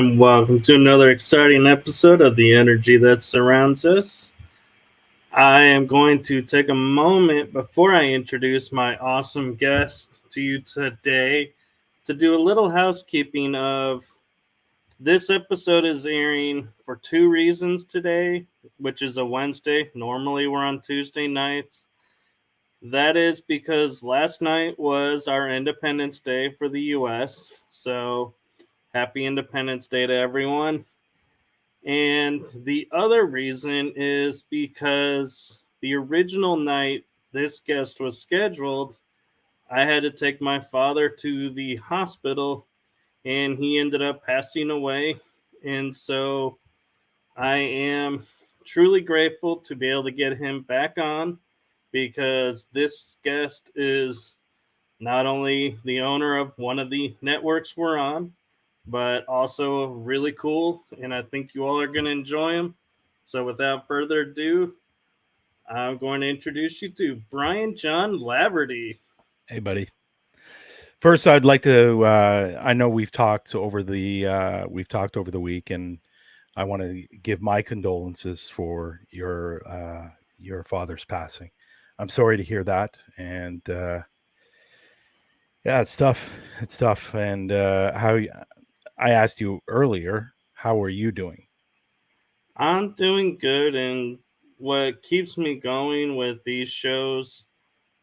and welcome to another exciting episode of The Energy That Surrounds Us. I am going to take a moment before I introduce my awesome guest to you today to do a little housekeeping of this episode is airing for two reasons today, which is a Wednesday. Normally we're on Tuesday nights. That is because last night was our Independence Day for the U.S., so happy Independence Day to everyone. And the other reason is because the original night this guest was scheduled, I had to take my father to the hospital and he ended up passing away. And so I am truly grateful to be able to get him back on because this guest is not only the owner of one of the networks we're on, but also really cool, and I think you all are going to enjoy him. So without further ado, I'm going to introduce you to Bryan-Jon Laverty. Hey, buddy. First, I'd like to. I know we've talked over the week, and I want to give my condolences for your father's passing. I'm sorry to hear that, and yeah, it's tough. It's tough. And I asked you earlier, how are you doing? I'm doing good, and what keeps me going with these shows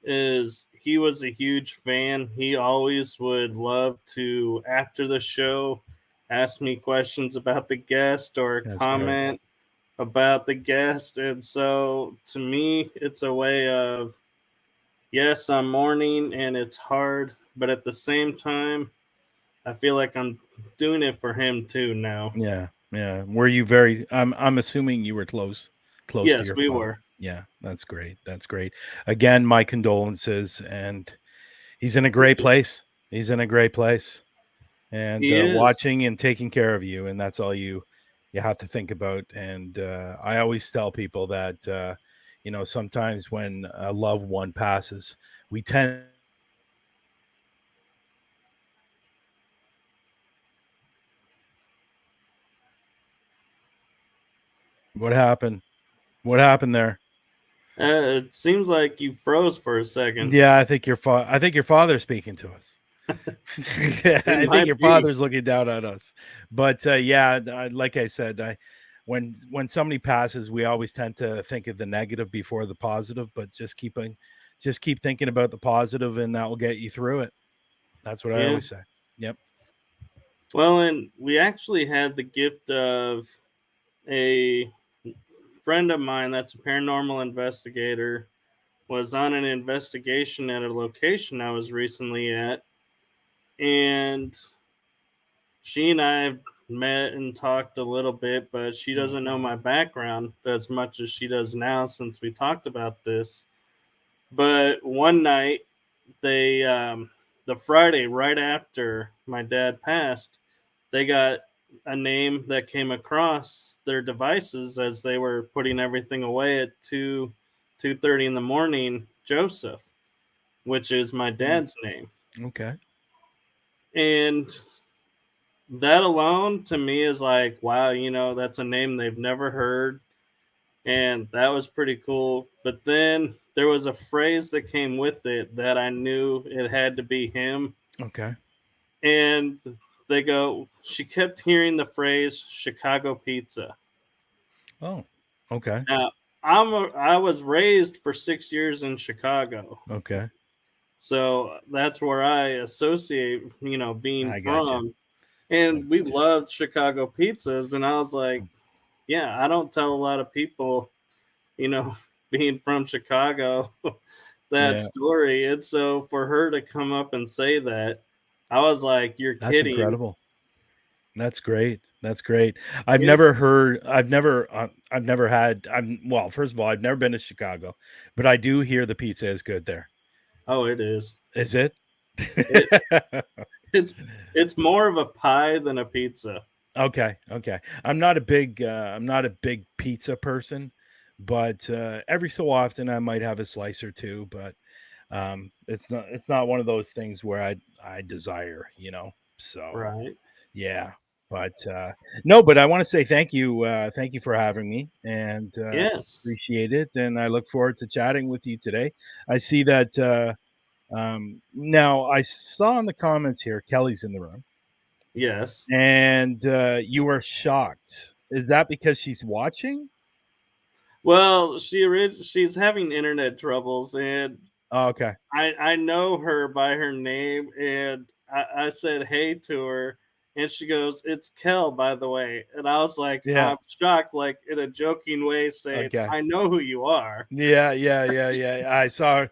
is he was a huge fan. He always would love to, after the show, ask me questions about the guest or That's great. comment about the guest. And so to me, it's a way of, yes, I'm mourning and it's hard, but at the same time, I feel like I'm doing it for him too now. Yeah, yeah. Were you very? I'm assuming you were close to Yes, your we father. were. Yeah, that's great. That's great. Again, my condolences, and he's in a great place. He's in a great place, and He is. watching and taking care of you, and that's all you have to think about. And I always tell people that sometimes when a loved one passes, we tend. What happened? What happened there? It seems like you froze for a second. Yeah, I think your father's speaking to us. It I think might your be. father's looking down on us. But yeah, like I said, when somebody passes, we always tend to think of the negative before the positive. But just keep thinking about the positive, and that will get you through it. That's what I Yeah. always say. Yep. Well, and we actually had the gift of a friend of mine that's a paranormal investigator was on an investigation at a location I was recently at, and she and I have met and talked a little bit, but she doesn't know my background as much as she does now since we talked about this. But one night, the Friday right after my dad passed, they got a name that came across their devices as they were putting everything away at 2:30 in the morning. Joseph, which is my dad's name, Okay. and that alone to me is like, wow, that's a name they've never heard, and that was pretty cool. But then there was a phrase that came with it that I knew it had to be him, Okay. and she kept hearing the phrase Chicago pizza. Oh. Okay. Now, I was raised for 6 years in Chicago, Okay. so that's where I associate, being I got you. from. I And we got you. loved Chicago pizzas, and I was like, yeah, I don't tell a lot of people, you know, being from Chicago, that Yeah. story. And so for her to come up and say that, I was like, you're That's kidding. incredible. That's great. That's great. I've It, never heard. I've never had. Well. First of all, I've never been to Chicago, but I do hear the pizza is good there. oh, it is. Is it? It it's it's more of a pie than a pizza. Okay. Okay. I'm not a big pizza person, but every so often I might have a slice or two. But it's not one of those things where I desire. So Right. yeah. But no, but I want to say thank you. Thank you for having me, and Yes. appreciate it. And I look forward to chatting with you today. I see that now I saw in the comments here, Kelly's in the room, Yes. and you were shocked. Is that because she's watching? Well, she's having internet troubles, and Oh, okay. I know her by her name, and I said hey to her, and she goes, "It's Kel, by the way," and I was like, Yeah. I'm shocked, like in a joking way, saying, Okay. "I know who you are." Yeah. I saw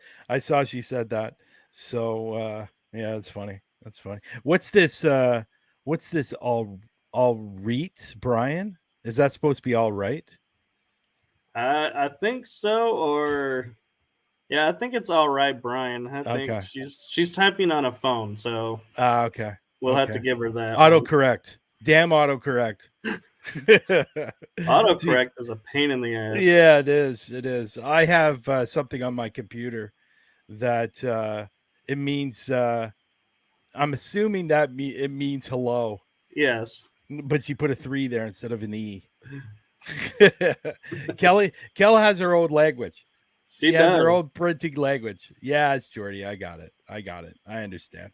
she said that. So yeah, that's funny. That's funny. What's this all reet, Brian? Is that supposed to be all right? I think so, or yeah, I think it's all right, Brian. I think Okay. she's typing on a phone, so Okay. we'll have to Okay. give her that one. Autocorrect. Damn autocorrect. See, Autocorrect is a pain in the ass. yeah, it is. It is. I have something on my computer that it means I'm assuming that it means hello, Yes, but she put a 3 there instead of an E. Kelly has her own language. she She has her does. own printing language. Yeah, it's Jordy. I got it. I understand.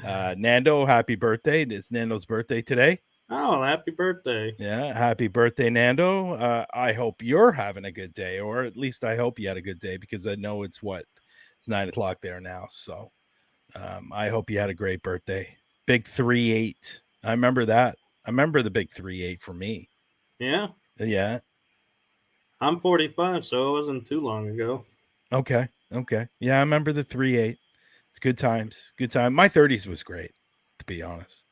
Nando, happy birthday. It's Nando's birthday today. Oh, happy birthday. Yeah, happy birthday, Nando. I hope you're having a good day, or at least I hope you had a good day because I know it's 9 o'clock there now. So I hope you had a great birthday. Big 3-8. I remember that. I remember the big 3-8 for me. Yeah, Yeah. I'm 45, so it wasn't too long ago. Okay. Okay. Yeah, I remember the 3-8. It's good times. Good time. My 30s was great, to be honest.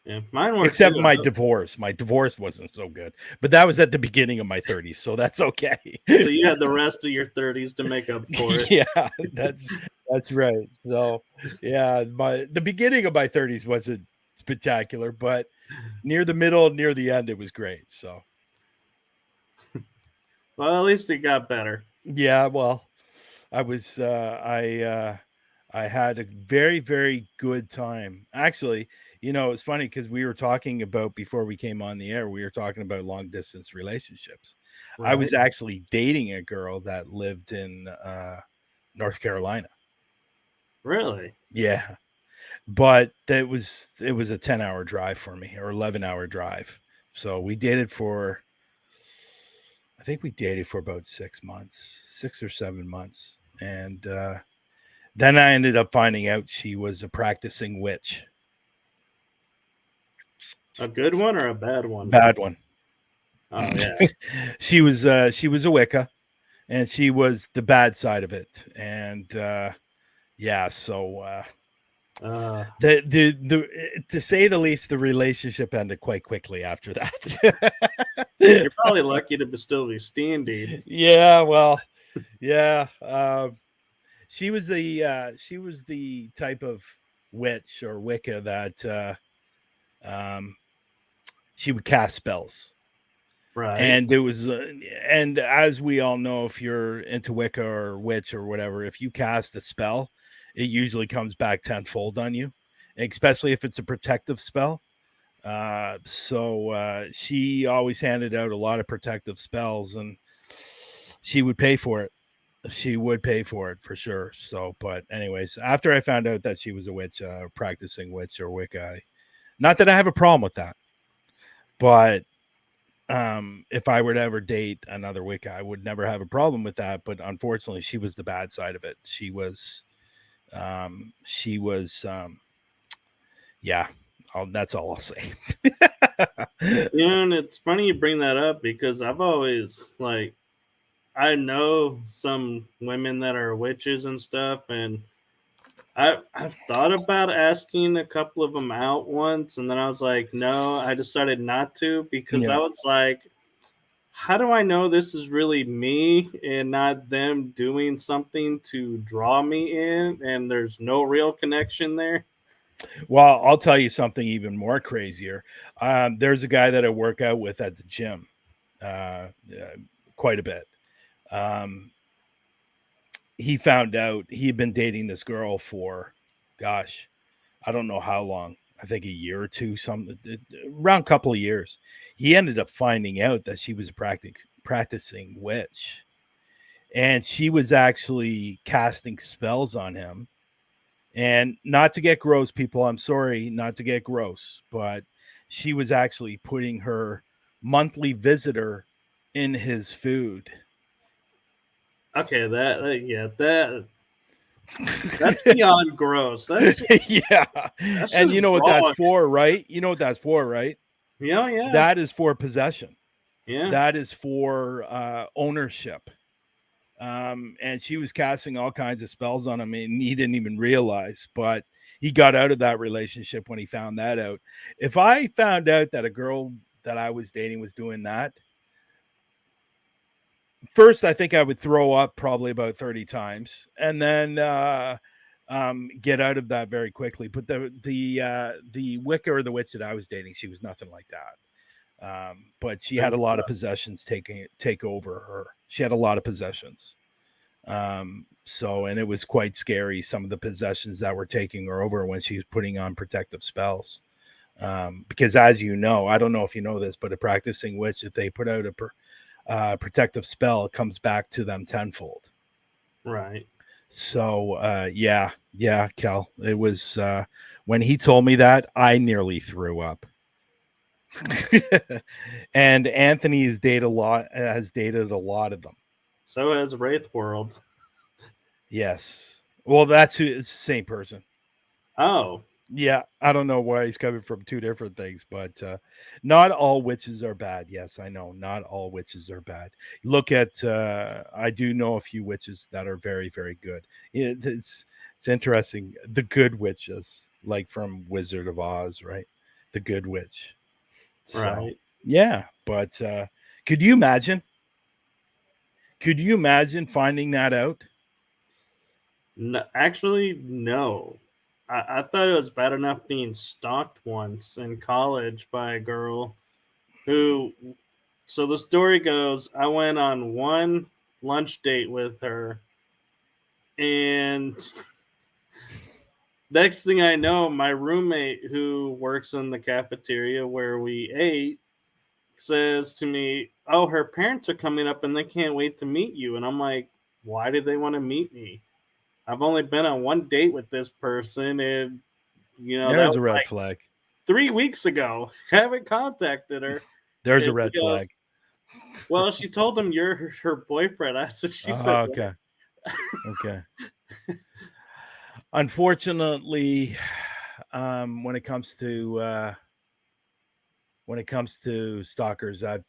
Yeah, mine were Except too. my divorce. My divorce wasn't so good, but that was at the beginning of my 30s, so that's okay. So you had the rest of your 30s to make up for it. Yeah, that's right. So, yeah, the beginning of my 30s wasn't spectacular, but near the middle, near the end, it was great. So, Well, at least it got better. yeah, well, I was I had a very very good time. Actually, it's funny because we were talking about before we came on the air. We were talking about long distance relationships. I Right? was actually dating a girl that lived in North Carolina. Really? Yeah, but it was a 10-hour drive for me, or 11-hour drive. So we dated for, I think we dated for about 6 months, 6 or 7 months, and then I ended up finding out she was a practicing witch. A good one or a bad one? Bad one. Oh yeah. She was a Wicca, and she was the bad side of it. And yeah, so Uh, the to say the least, the relationship ended quite quickly after that. you're probably lucky to still be standing. Yeah, well, yeah. She was the type of witch or Wicca that um, she would cast spells. Right? And it was, and as we all know, if you're into Wicca or witch or whatever, if you cast a spell, it usually comes back tenfold on you, especially if it's a protective spell. So she always handed out a lot of protective spells, and she would pay for it. She would pay for it for sure. So, but anyways, after I found out that she was a witch, practicing witch or Wicca, not that I have a problem with that, but if I were to ever date another Wicca, I would never have a problem with that. But unfortunately, she was the bad side of it. She was yeah. That's all I'll say. And it's funny you bring that up because I've always like I know some women that are witches and stuff, and I've thought about asking a couple of them out once, and then I was like, no, I decided not to because I Yeah. was like, how do I know this is really me and not them doing something to draw me in, and there's no real connection there? Well, I'll tell you something even more crazier. There's a guy that I work out with at the gym, uh, uh, quite a bit. Um, he found out he had been dating this girl for, gosh, I don't know how long. I think a year or two, around a couple of years, he ended up finding out that she was a practicing witch, and she was actually casting spells on him. And not to get gross, people, I'm sorry, not to get gross, but she was actually putting her monthly visitor in his food. Okay, that's beyond gross. That's Yeah. that's And just you know what that's wrong. for, right? You know what that's for, right? Yeah, yeah, That is for possession. yeah. That is for ownership. And she was casting all kinds of spells on him, and he didn't even realize. But he got out of that relationship when he found that out. If I found out that a girl that I was dating was doing that, first I think I would throw up probably about 30 times, and then get out of that very quickly. But the Wicca or the witch that I was dating, she was nothing like that. But she had a lot of possessions take over her. She had a lot of possessions. And it was quite scary, some of the possessions that were taking her over when she was putting on protective spells. Because as you know, I don't know if you know this, but a practicing witch, if they put out a protective spell, it comes back to them tenfold. Right. So, yeah, Kel, it was, when he told me that, I nearly threw up. And Anthony has dated a lot of them. So has Wraith World. Yes. Well, it's the same person. Oh. Yeah, I don't know why he's coming from two different things, but not all witches are bad. Yes, I know, not all witches are bad. Look at, I do know a few witches that are very, very good. It's interesting. The good witches, like from Wizard of Oz, right? The good witch. So, Right. yeah, but could you imagine? Could you imagine finding that out? No, actually, no. I thought it was bad enough being stalked once in college by a girl who. So the story goes, I went on one lunch date with her, and next thing I know, my roommate who works in the cafeteria where we ate says to me, "Oh, her parents are coming up and they can't wait to meet you." And I'm like, "Why did they want to meet me? I've only been on one date with this person, and that There's was a red like flag. 3 weeks ago. Haven't contacted her." There's a And red she goes, flag. "Well, she told him you're her boyfriend." I said, "She said what?" Okay. Okay. Unfortunately, when it comes to stalkers, I've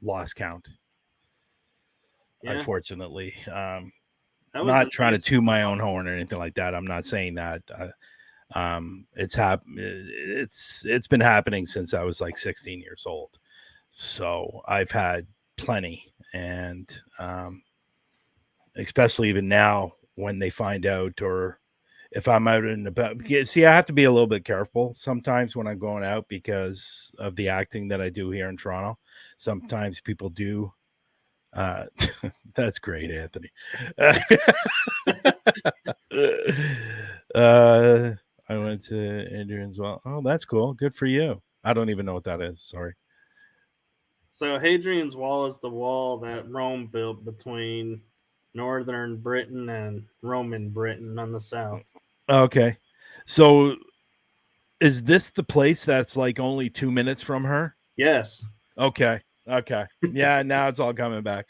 lost count. Yeah, Unfortunately, that I'm was a not trying to nice toot my own one. horn or anything like that. I'm not saying that. It's been happening since I was like 16 years old. So I've had plenty, and especially even now when they find out, or if I'm out and about. See, I have to be a little bit careful sometimes when I'm going out because of the acting that I do here in Toronto. Sometimes people do. That's great, Anthony. I went to Adrian's well. Oh, that's cool. Good for you. I don't even know what that is. Sorry. So Hadrian's Wall is the wall that Rome built between northern Britain and Roman Britain on the south. Okay. So is this the place that's like only 2 minutes from her? Yes. Okay. Okay. Yeah, now it's all coming back.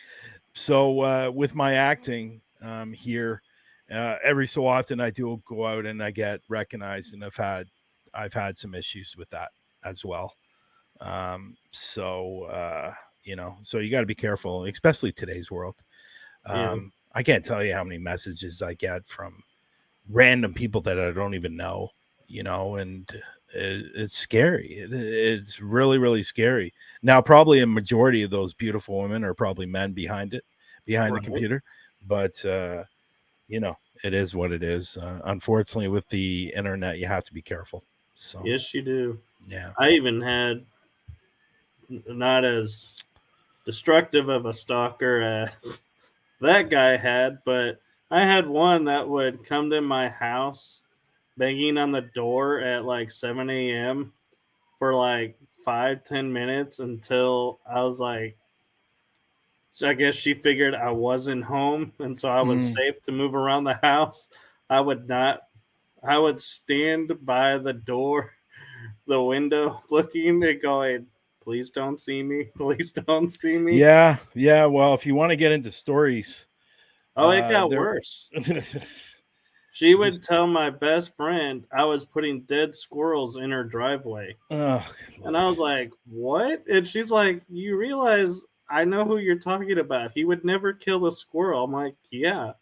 So with my acting here, every so often I do go out and I get recognized, and I've had some issues with that as well. So you got to be careful, especially today's world. Yeah. I can't tell you how many messages I get from random people that I don't even know, and it's scary. It's really, really scary. Now, probably a majority of those beautiful women are probably men behind the Right. computer, but it is what it is. Unfortunately, with the internet, you have to be careful. So, Yes, you do. yeah. I even had not as destructive of a stalker as that guy had, but I had one that would come to my house banging on the door at like 7 a.m. for like 5-10 minutes until I was like, I guess she figured I wasn't home, and so I was Mm. safe to move around the house. I would not. I would stand by the door, the window, looking and going, "Please don't see me. Please don't see me." Yeah, yeah. Well, if you want to get into stories, Oh, it got there. worse. She This. would tell my best friend I was putting dead squirrels in her driveway. Oh, And I Lord. was like, "What?" And she's like, "You realize I know who you're talking about. He would never kill a squirrel." I'm like, "Yeah,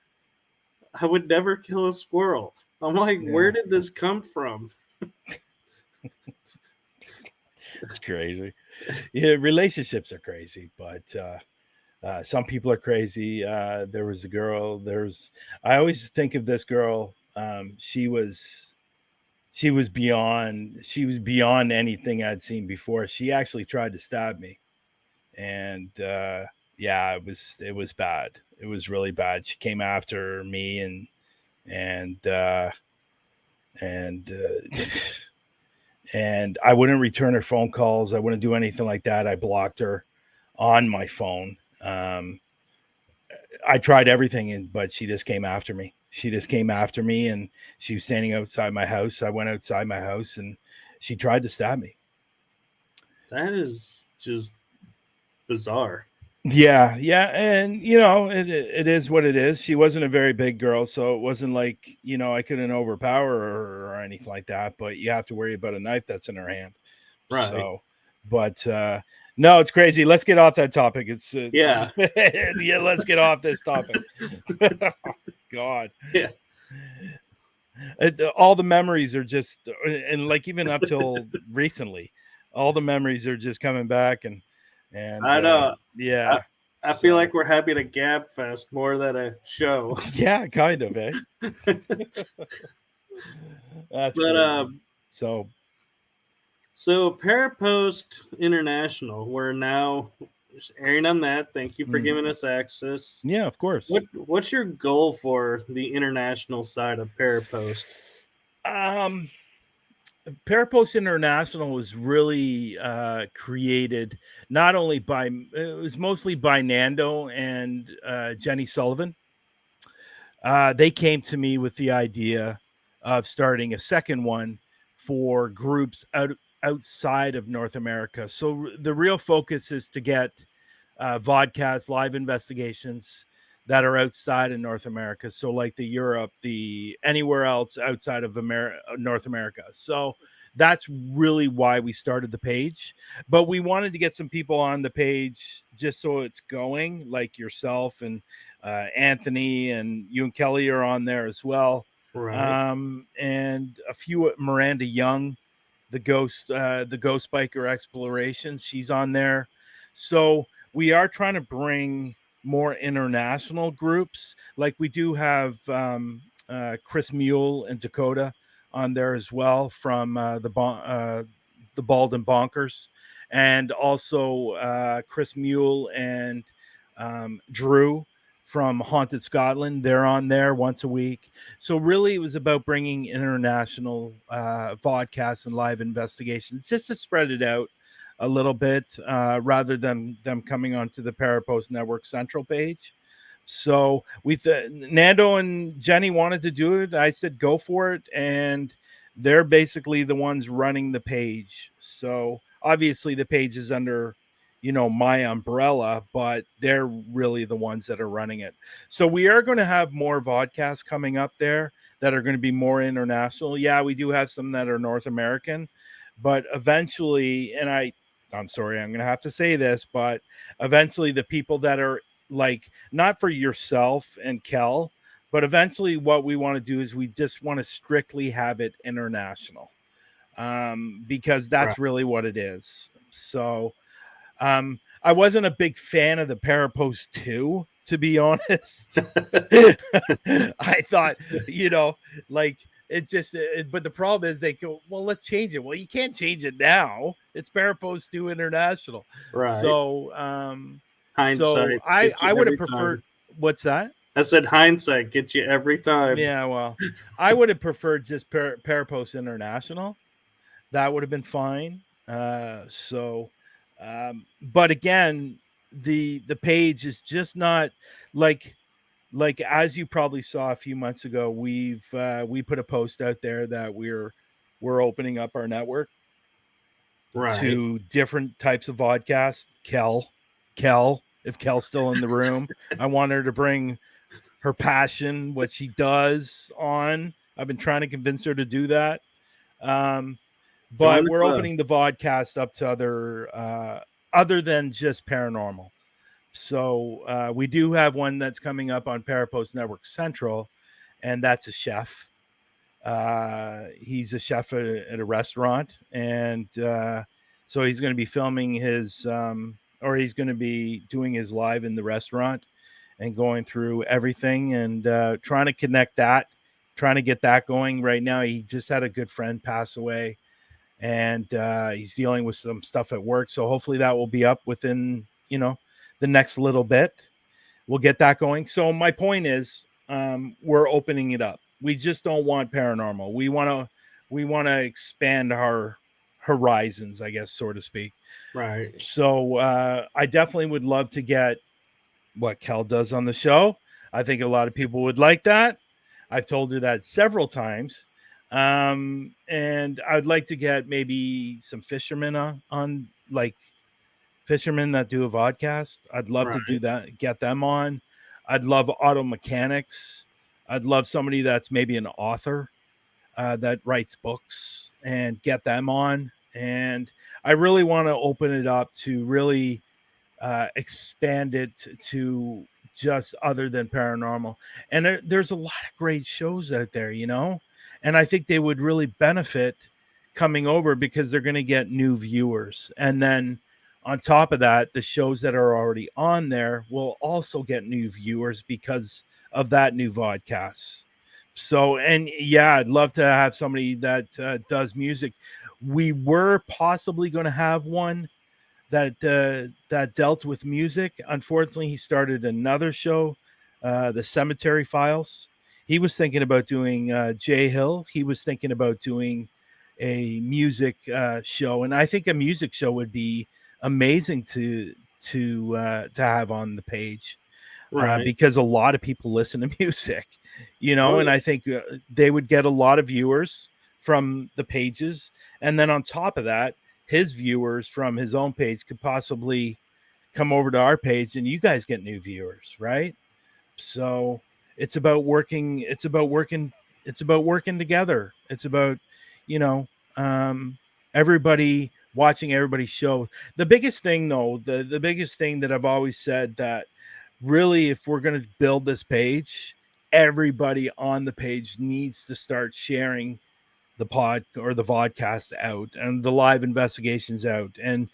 I would never kill a squirrel." I'm like, "Where Yeah, did this come from?" it's crazy. Yeah, relationships are crazy, but some people are crazy. There was a girl. I always think of this girl. She was beyond anything I'd seen before. She actually tried to stab me, and yeah, it was bad. It was really bad. She came after me, and and and I wouldn't return her phone calls. I wouldn't do anything like that. I blocked her on my phone. I tried everything, but she just came after me. She just came after me, and she was standing outside my house. I went outside my house, and she tried to stab me. That is just bizarre. Yeah, yeah, and it is what it is. She wasn't a very big girl, so it wasn't like I couldn't overpower her or anything like that. But you have to worry about a knife that's in her hand. Right. So, but no, it's crazy. Let's get off that topic. Yeah. Yeah, let's get off this topic. God. Yeah. All the memories are just, and like even up till recently, all the memories are just coming back, and I know. I, yeah. I feel So like we're having a gab fest more than a show. yeah, kind of, eh? That's But crazy. So so Parapost International, we're now airing on that. Thank you for giving us access. yeah, of course. What's your goal for the international side of Parapost? Um, Parapost International was really created not only by it was mostly by Nando and Jenny Sullivan. They came to me with the idea of starting a second one for groups outside of North America. So the real focus is to get vodcast live investigations that are outside of North America. So like the Europe, the anywhere else outside of North America. So that's really why we started the page. But we wanted to get some people on the page just so it's going, like yourself and Anthony, and you and Kelly are on there as well. Right. And a few Miranda Young, the ghost biker explorations, she's on there. So we are trying to bring more international groups. Like we do have Chris Mule and Dakota on there as well from the Bald and Bonkers, and also Chris Mule and Drew from Haunted Scotland. They're on there once a week. So really, it was about bringing international vodcasts and live investigations just to spread it out a little bit rather than them coming onto the Parapost Network Central page. So Nando and Jenny wanted to do it. I said go for it, and they're basically the ones running the page. So obviously the page is under my umbrella, but they're really the ones that are running it. So we are going to have more vodcasts coming up there that are going to be more international. Yeah, we do have some that are North American, but eventually, and I'm sorry, I'm going to have to say this, but eventually the people that are like, not for yourself and Kel, but eventually what we want to do is we just want to strictly have it international, because Right. that's really what it is. So I wasn't a big fan of the Parapost 2, to be honest. I thought, like but the problem is they go, well, let's change it. Well, you can't change it now. It's Parapost 2 International. Right. So, so Hindsight I gets you would have every preferred, time. what's that? I said hindsight gets you every time. Yeah, well, I would have preferred just Parapost International. That would have been fine. But again, the page is just not like as you probably saw a few months ago. We put a post out there that we're opening up our network to different types of vodcasts. Kel, if Kel's still in the room, I want her to bring her passion, what she does on. I've been trying to convince her to do that. But we're opening the vodcast up to other than just paranormal. So we do have one that's coming up on Parapost Network Central, and that's a chef. He's a chef at a restaurant, and so he's going to be filming his, or he's going to be doing his live in the restaurant and going through everything and trying to connect that, trying to get that going right now. He just had a good friend pass away, and he's dealing with some stuff at work. So hopefully that will be up within, the next little bit. We'll get that going. So my point is, we're opening it up. We just don't want paranormal. We want to expand our horizons, I guess, so to speak. Right. So I definitely would love to get what Kel does on the show. I think a lot of people would like that. I've told her that several times. And I'd like to get maybe some fishermen on like fishermen that do a vodcast. I'd love to do that, get them on. I'd love auto mechanics. I'd love somebody that's maybe an author that writes books and get them on. And I really want to open it up to really expand it to just other than paranormal. And there's a lot of great shows out there, and I think they would really benefit coming over because they're going to get new viewers. And then on top of that, the shows that are already on there will also get new viewers because of that new vodcast. So, and yeah, I'd love to have somebody that does music. We were possibly going to have one that dealt with music. Unfortunately, he started another show, the Cemetery Files. He was thinking about doing Jay Hill. He was thinking about doing a music show, and I think a music show would be amazing to have on the page, because a lot of people listen to music, and I think they would get a lot of viewers from the pages, and then on top of that, his viewers from his own page could possibly come over to our page, and you guys get new viewers, right? So it's about working together. It's about, everybody watching everybody's show. The biggest thing though, the biggest thing that I've always said, that really, if we're going to build this page, everybody on the page needs to start sharing the pod or the vodcast out and the live investigations out. And,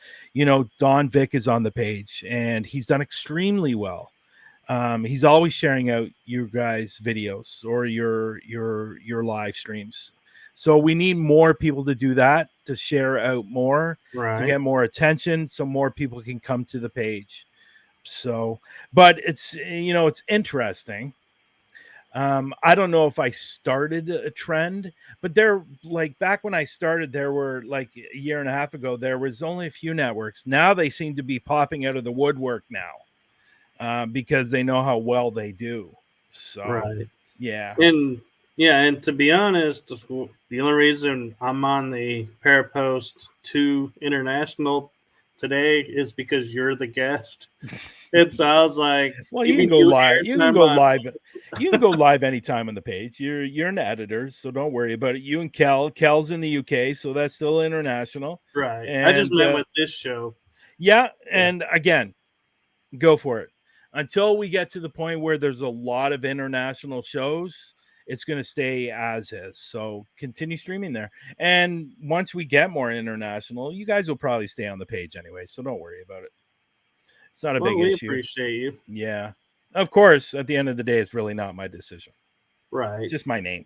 Don Vick is on the page and he's done extremely well. He's always sharing out your guys' videos or your live streams. So we need more people to do that, to share out more, to get more attention, so more people can come to the page. So, but it's, it's interesting. I don't know if I started a trend, but back when I started, there were like a year and a half ago, there was only a few networks. Now they seem to be popping out of the woodwork now, because they know how well they do. So, yeah. And to be honest, the only reason I'm on the Parapost 2 International today is because you're the guest. It sounds like, well, you can go live. You can go live. You can go live anytime on the page. You're an editor, so don't worry about it. You and Kel's in the UK, so that's still international. Right. And, I just meant with this show. Yeah, and again, go for it. Until we get to the point where there's a lot of international shows, it's going to stay as is. So continue streaming there. And once we get more international, you guys will probably stay on the page anyway, so don't worry about it. It's not a big issue. We appreciate you. Yeah. Of course, at the end of the day, it's really not my decision. Right. It's just my name.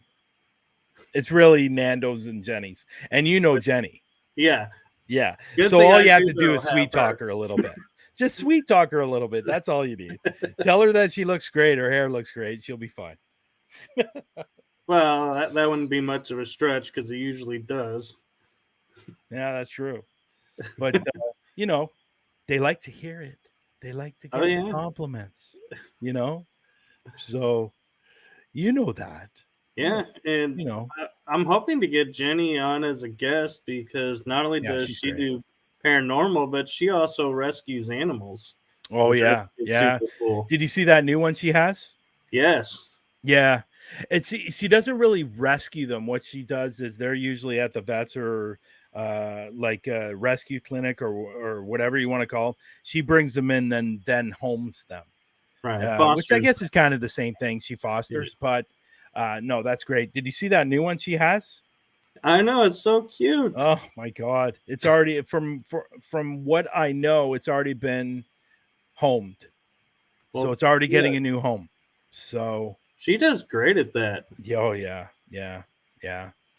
It's really Nando's and Jenny's. And Jenny. Yeah. Yeah. So all you have to do is sweet talk her a little bit. Just sweet talk her a little bit. That's all you need. Tell her that she looks great. Her hair looks great. She'll be fine. Well, that wouldn't be much of a stretch because it usually does. Yeah, that's true. But you know, they like to hear it. They like to Oh get yeah, compliments. You know, so you know that. yeah, and You know, I'm hoping to get Jenny on as a guest because not only yeah, does she's she great. do paranormal, but she also rescues animals, Oh which I yeah, think is yeah. super cool. Did you see that new one she has? Yes. Yeah. It's she doesn't really rescue them. What she does is they're usually at the vets or like a rescue clinic or whatever you want to call them. She brings them in then homes them. Right. Which I Fosters. guess is kind of the same thing. She fosters, but no, that's great. Did you see that new one she has? I know, it's so cute. Oh my god. It's already from what I know, it's already been homed. So Well, it's already yeah, getting a new home. So she does great at that. oh yeah.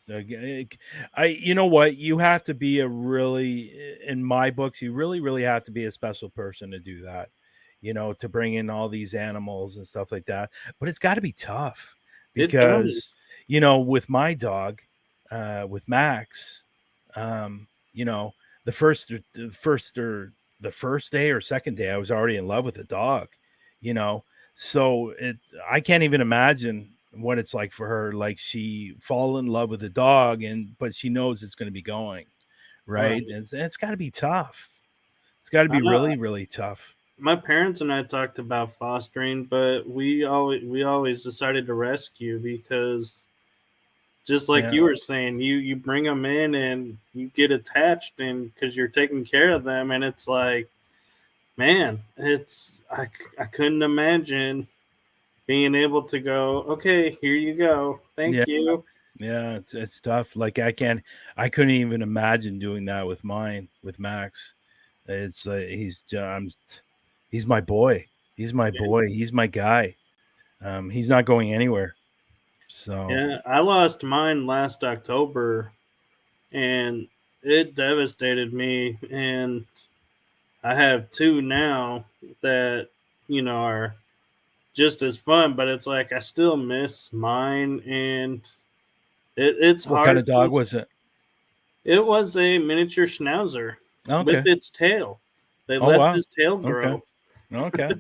So, you know what? You have to be a really, in my books, you really have to be a special person to do that. You know, to bring in all these animals and stuff like that. But it's got to be tough It because, does. you know, with my dog, with Max, you know, the first day or second day, I was already in love with the dog. You know, so I can't even imagine what it's like for her. Like she fall in love with the dog but she knows it's going to be going right. Right. It's got to be tough. It's got to I be know. really tough. My parents and I talked about fostering, but we always decided to rescue because just like Yeah. you were saying, you bring them in and you get attached and because you're taking care of them, and it's like, man, I couldn't imagine being able to go, okay, here you go, thank Yeah. you. Yeah. It's tough. Like I couldn't even imagine doing that with Max. It's he's my boy. He's my boy. He's my guy. He's not going anywhere. So Yeah, I lost mine last October, and it devastated me. And I have two now that are just as fun, but it's like I still miss mine, and it's what kind hard of dog to. was it? It was a miniature schnauzer with Okay. its tail. They Oh let wow. his tail Okay. grow. Okay.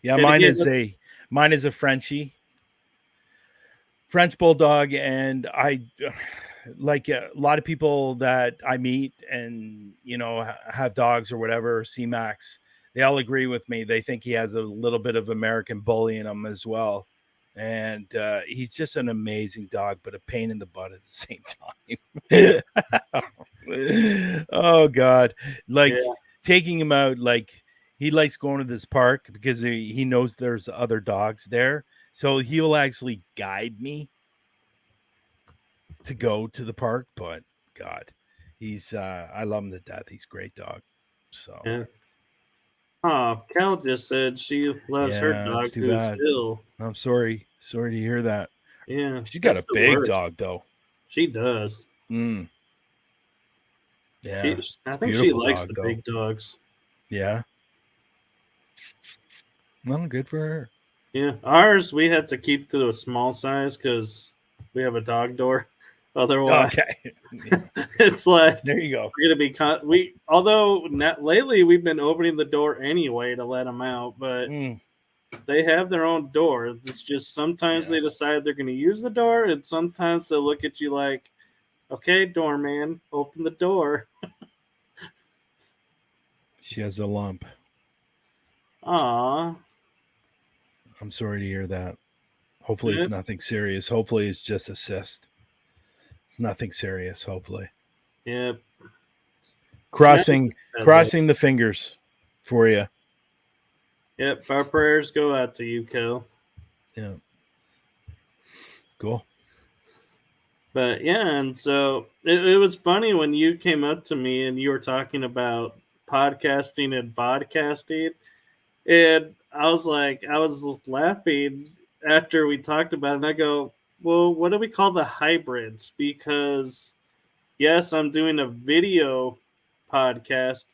Yeah, Gotta give it. mine is a French bulldog, and I like a lot of people that I meet and you know have dogs or whatever. C-Max, they all agree with me. They think he has a little bit of American bully in him as well, and he's just an amazing dog, but a pain in the butt at the same time. Oh God, like Yeah, taking him out, like he likes going to this park because he knows there's other dogs there, so he'll actually guide me to go to the park. But God, he's I love him to death. He's a great dog. So yeah. Oh, Cal just said she loves her yeah, it's dog too too bad. still. I'm sorry to hear that. Yeah, She got a it's the big worst. dog though. She does. Mm, yeah, I it's a think she beautiful likes dog the though. big dogs. Yeah, well, good for her. Yeah, ours we had to keep to a small size because we have a dog door. Otherwise, Okay, it's like there you go. we're gonna be we. Although not lately, we've been opening the door anyway to let them out, but Mm, they have their own door. It's just sometimes yeah, they decide they're gonna use the door, and sometimes they'll look at you like, "Okay, doorman, open the door." she has a lump. Aw, I'm sorry to hear that. Hopefully, it's yep, nothing serious. Hopefully, it's just a cyst. It's nothing serious. Hopefully, yep. Max crossing said that. crossing the fingers for you. Yep, our prayers go out to you, Kel. Yeah, cool. But yeah, and so it was funny when you came up to me and you were talking about podcasting and vodcasting. And I was laughing after we talked about it. And I go, well, what do we call the hybrids? Because, yes, I'm doing a video podcast,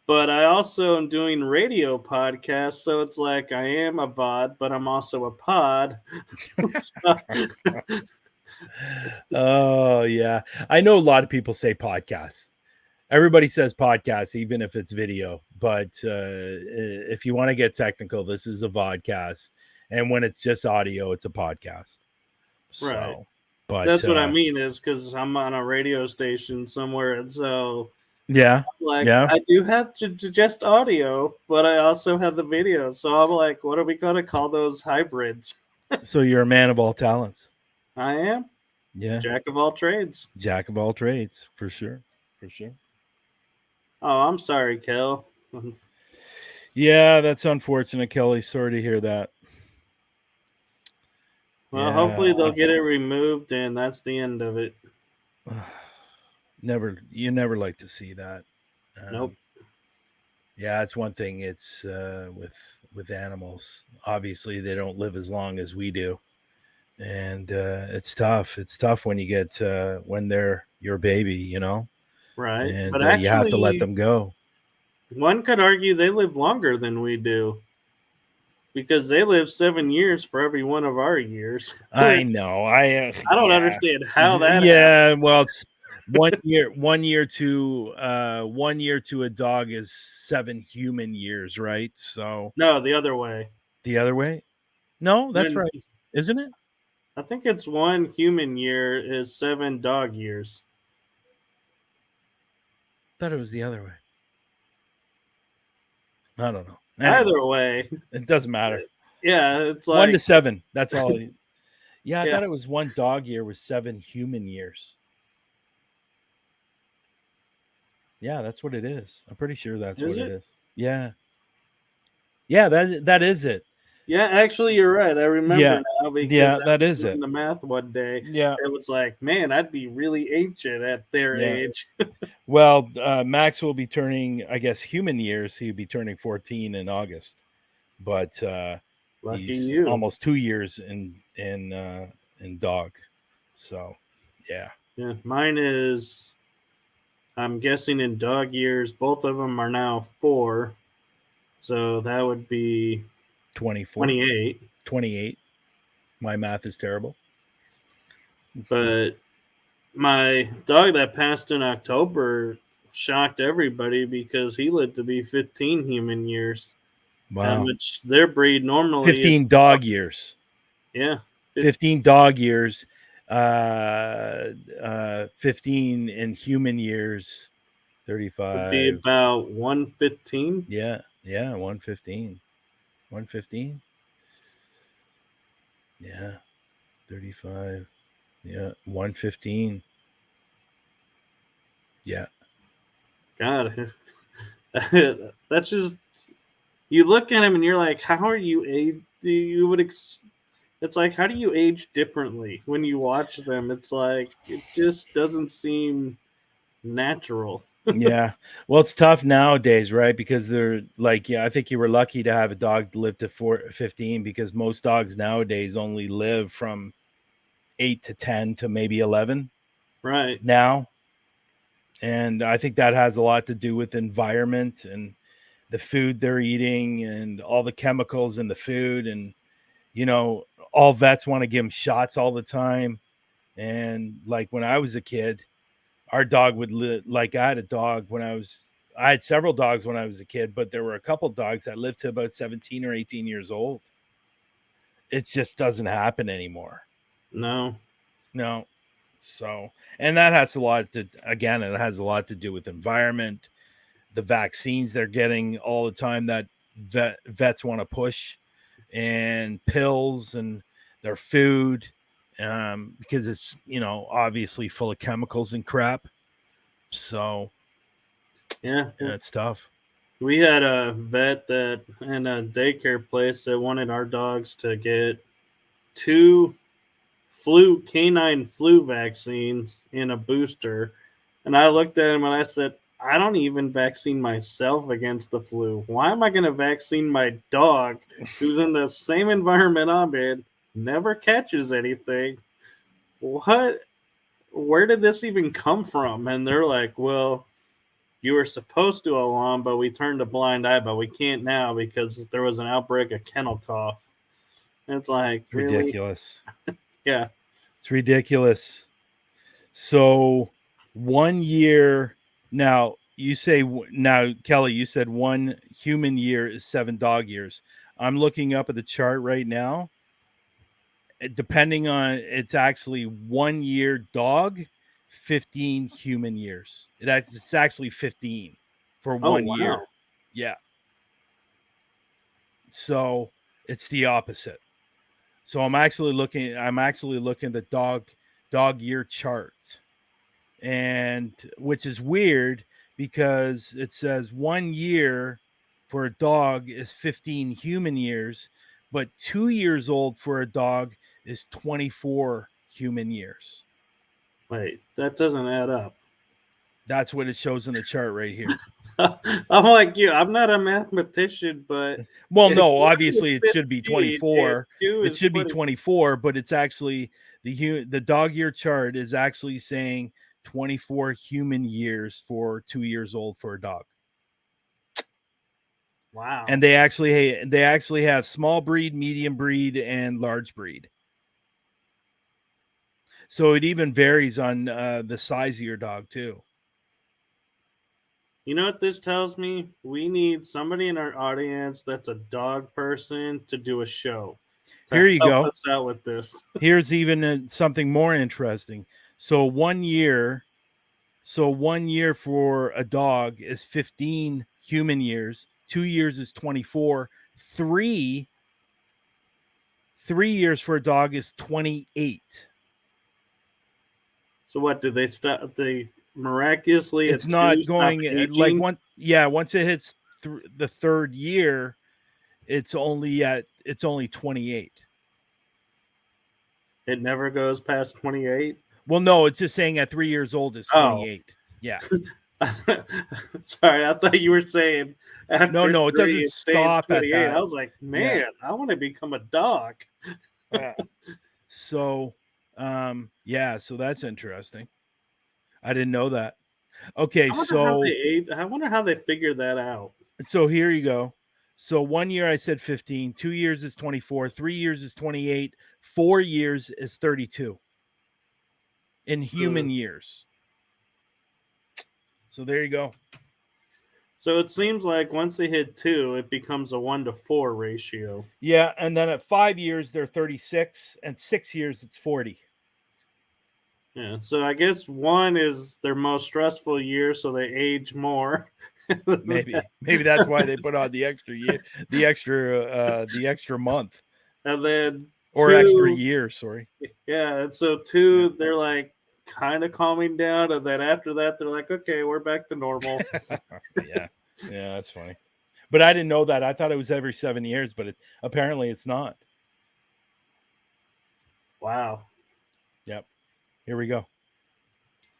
But I also am doing radio podcasts, so it's like I am a VOD, but I'm also a pod. So, Oh yeah, I know a lot of people say podcasts. Everybody says podcast, even if it's video. But if you want to get technical, this is a vodcast, and when it's just audio, it's a podcast. right. So, but That's what I mean is because I'm on a radio station somewhere, and so yeah, like yeah. I do have just audio, but I also have the video. So I'm like, what are we gonna call those hybrids? So you're a man of all talents. I am Yeah, jack of all trades. jack of all trades, for sure, for sure. Oh, I'm sorry, Kel. Yeah, that's unfortunate, Kelly. Sorry to hear that. Well, hopefully they'll Yeah, get it removed, and that's the end of it. you never like to see that. Nope. Yeah, it's one thing. It's with animals. Obviously, they don't live as long as we do, and it's tough. It's tough when you get when they're your baby, you know, Right. and But you have to let actually, them go. one could argue they live longer than we do because they live 7 years for every one of our years. I know. I don't Yeah, understand how that happened. yeah. Well, it's 1 year. 1 year to 1 year to a dog is 7 human years, right? So No, the other way. the other way. No, that's When right, isn't it? I think it's 1 human year is 7 dog years. Thought it was the other way. I don't know. Either Anyways, way, it doesn't matter. yeah, it's 1 to 7. That's all. Yeah, I yeah. thought it was 1 dog year was 7 human years. Yeah, that's what it is. I'm pretty sure that's Is what it it? is. Yeah. Yeah, that is it. Yeah, actually, you're right. I remember Yeah. now because Yeah, I that was is doing it. the math one day. Yeah. It was like, man, I'd be really ancient at their Yeah. age. Well, Max will be turning, I guess, human years. He'll be turning 14 in August, but Lucky he's you. almost 2 years in dog. So, yeah, Yeah, mine is. I'm guessing in dog years, both of them are now 4, so that would be 24, 28. 28. My math is terrible. But my dog that passed in October shocked everybody because he lived to be 15 human years. Wow. Which their breed normally is. 15 dog years. Yeah. 15 dog years. 15 in human years. Would be 35. about 115. Yeah. 115. 115. Yeah. 35. Yeah. 115. Yeah. God, that's just, you look at him and you're like, how are you age? You would it's like, how do you age differently when you watch them? It's like it just doesn't seem natural. Yeah. Well, it's tough nowadays, right? Because they're like, yeah, I think you were lucky to have a dog live to 15 because most dogs nowadays only live from 8 to 10 to maybe 11 Right. now. And I think that has a lot to do with environment and the food they're eating and all the chemicals in the food. And, you know, all vets want to give them shots all the time. And like when I was a kid, our dog would like I had a dog I had several dogs when I was a kid, but there were a couple dogs that lived to about 17 or 18 years old. It just doesn't happen anymore. No. So, and that has it has a lot to do with environment, the vaccines they're getting all the time that vets want to push, and pills and their food, because it's, obviously full of chemicals and crap. So, Yeah. it's tough. We had a vet that in a daycare place that wanted our dogs to get 2 canine flu vaccines in a booster. And I looked at him and I said, I don't even vaccine myself against the flu. Why am I going to vaccine my dog who's in the same environment I'm in, never catches anything? What? Where did this even come from? And they're like, well, you were supposed to go along, but we turned a blind eye, but we can't now because there was an outbreak of kennel cough. And it's like, It's really? ridiculous. Yeah. It's ridiculous. So 1 year now, Kelly, you said 1 human year is 7 dog years. I'm looking up at the chart right now. Depending on, it's actually 1 year dog, 15 human years. It's actually 15 for 1 year. Wow. Yeah. So it's the opposite. So I'm actually looking at the dog year chart, and which is weird because it says 1 year for a dog is 15 human years, but 2 years old for a dog is 24 human years. Wait, that doesn't add up. That's what it shows in the chart right here. I'm like you. I'm not a mathematician, but Well, if no, 1 obviously is it should be 15 and 24. 2 It is should be 20. 24, but it's actually the dog year chart is actually saying 24 human years for 2 years old for a dog. Wow. And they actually have small breed, medium breed, and large breed. So it even varies on the size of your dog too. You know what this tells me? We need somebody in our audience that's a dog person to do a show to Here you help go. us out with this. Here's even something more interesting. So 1 year for a dog is 15 human years. 2 years is 24. 3 years for a dog is 28. So what did they stop? They miraculously It's at not 2 stop going aging? once it hits the third year, it's only 28. It never goes past 28. Well, no, it's just saying at 3 years old is 28. Yeah. Sorry, I thought you were saying after No, it 3 doesn't it stays stop at 28. that. I was like, man, Yeah. I want to become a dog. So, so that's interesting. I didn't know that. Okay, I wonder how they figured that out. so here you go. So 1 year I said 15, 2 years is 24, 3 years is 28, 4 years is 32 in human years. So there you go. So it seems like once they hit 2, it becomes a 1-to-4 ratio. Yeah, and then at 5 years they're 36, and 6 years it's 40. Yeah, so I guess 1 is their most stressful year, so they age more. Maybe that's why they put on the extra year, the extra month, And then or 2, extra year. Sorry. yeah, and so 2, they're like kind of calming down, and then after that, they're like, okay, we're back to normal. Yeah, that's funny. But I didn't know that. I thought it was every 7 years, but apparently it's not. Wow. Yep. Here we go.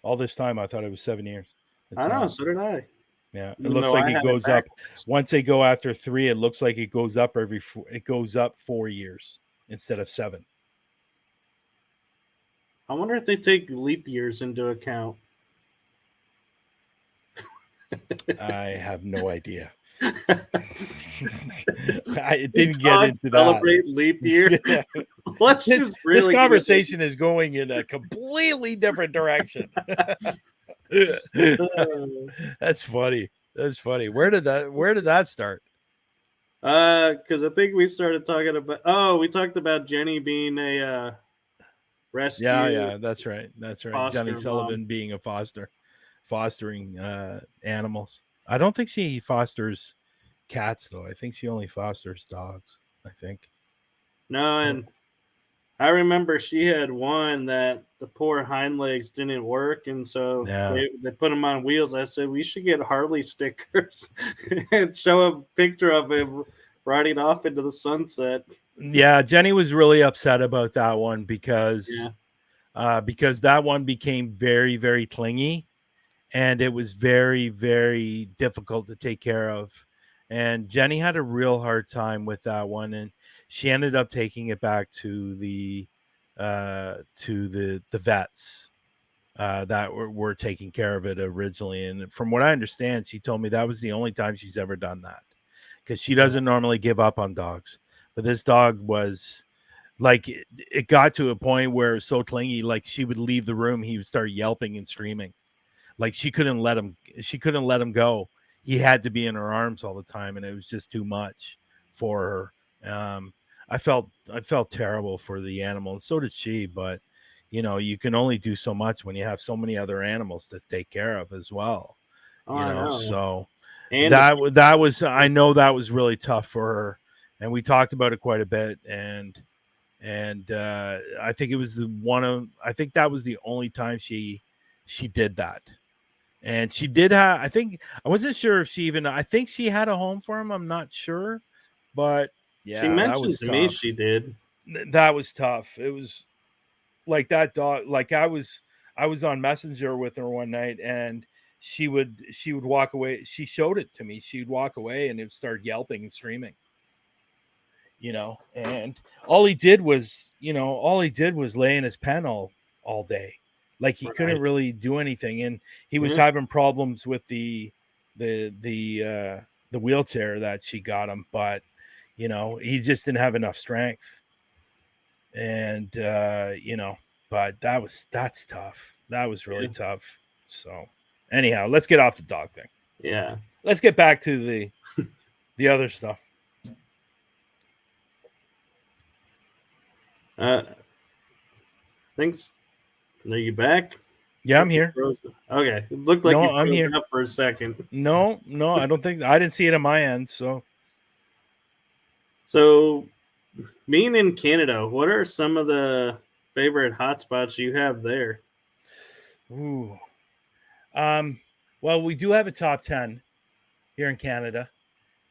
All this time I thought it was 7 years. I know, so did I. Yeah, it Even looks though like I it had goes it up backwards. once they go after 3. It looks like it goes up it goes up 4 years instead of 7. I wonder if they take leap years into account. I have no idea. I didn't get Dogs into that. celebrate leap year. Yeah. Let's This just really conversation is going in a completely different direction. That's funny. That's funny. Where did that start? Because I think we started talking about. We talked about Jenny being a rescue. Yeah, that's right. That's right. Foster Johnny mom. Sullivan being a fostering animals. I don't think she fosters cats though. I think she only fosters dogs. I think. No, and I remember she had one that the poor hind legs didn't work, and so they put him on wheels. I said we should get Harley stickers and show a picture of him riding off into the sunset. Yeah, Jenny was really upset about that one because that one became very, very clingy, and it was very, very difficult to take care of. And Jenny had a real hard time with that one, and she ended up taking it back to the vets. that were taking care of it originally. And from what I understand, she told me that was the only time she's ever done that, because she doesn't normally give up on dogs. But this dog was like, it got to a point where it was so clingy, like she would leave the room, he would start yelping and screaming. Like she couldn't let him go. He had to be in her arms all the time, and it was just too much for her. I felt terrible for the animal, and so did she. But you can only do so much when you have so many other animals to take care of as well. Oh, I know. So And that was, I know that was really tough for her, and we talked about it quite a bit. And I think I think that was the only time she did that. And she did have, I wasn't sure if I think she had a home for him. I'm not sure, but she yeah, that mentioned was to me tough. she did. That was tough. It was like that dog. Like I was on Messenger with her one night, and she would walk away. She showed it to me. She'd walk away and it would start yelping and screaming. And all he did was lay in his pen all day. Like he couldn't really do anything, and he was having problems with the wheelchair that she got him, but he just didn't have enough strength. And but that's tough. That was really tough. So anyhow, let's get off the dog thing. Yeah. Let's get back to the other stuff. Thanks. Are you back? Yeah, I'm here. Okay. It looked like you froze up for a second. No, I don't think, I didn't see it on my end. So being in Canada, what are some of the favorite hotspots you have there? Ooh. Well, we do have a top 10 here in Canada,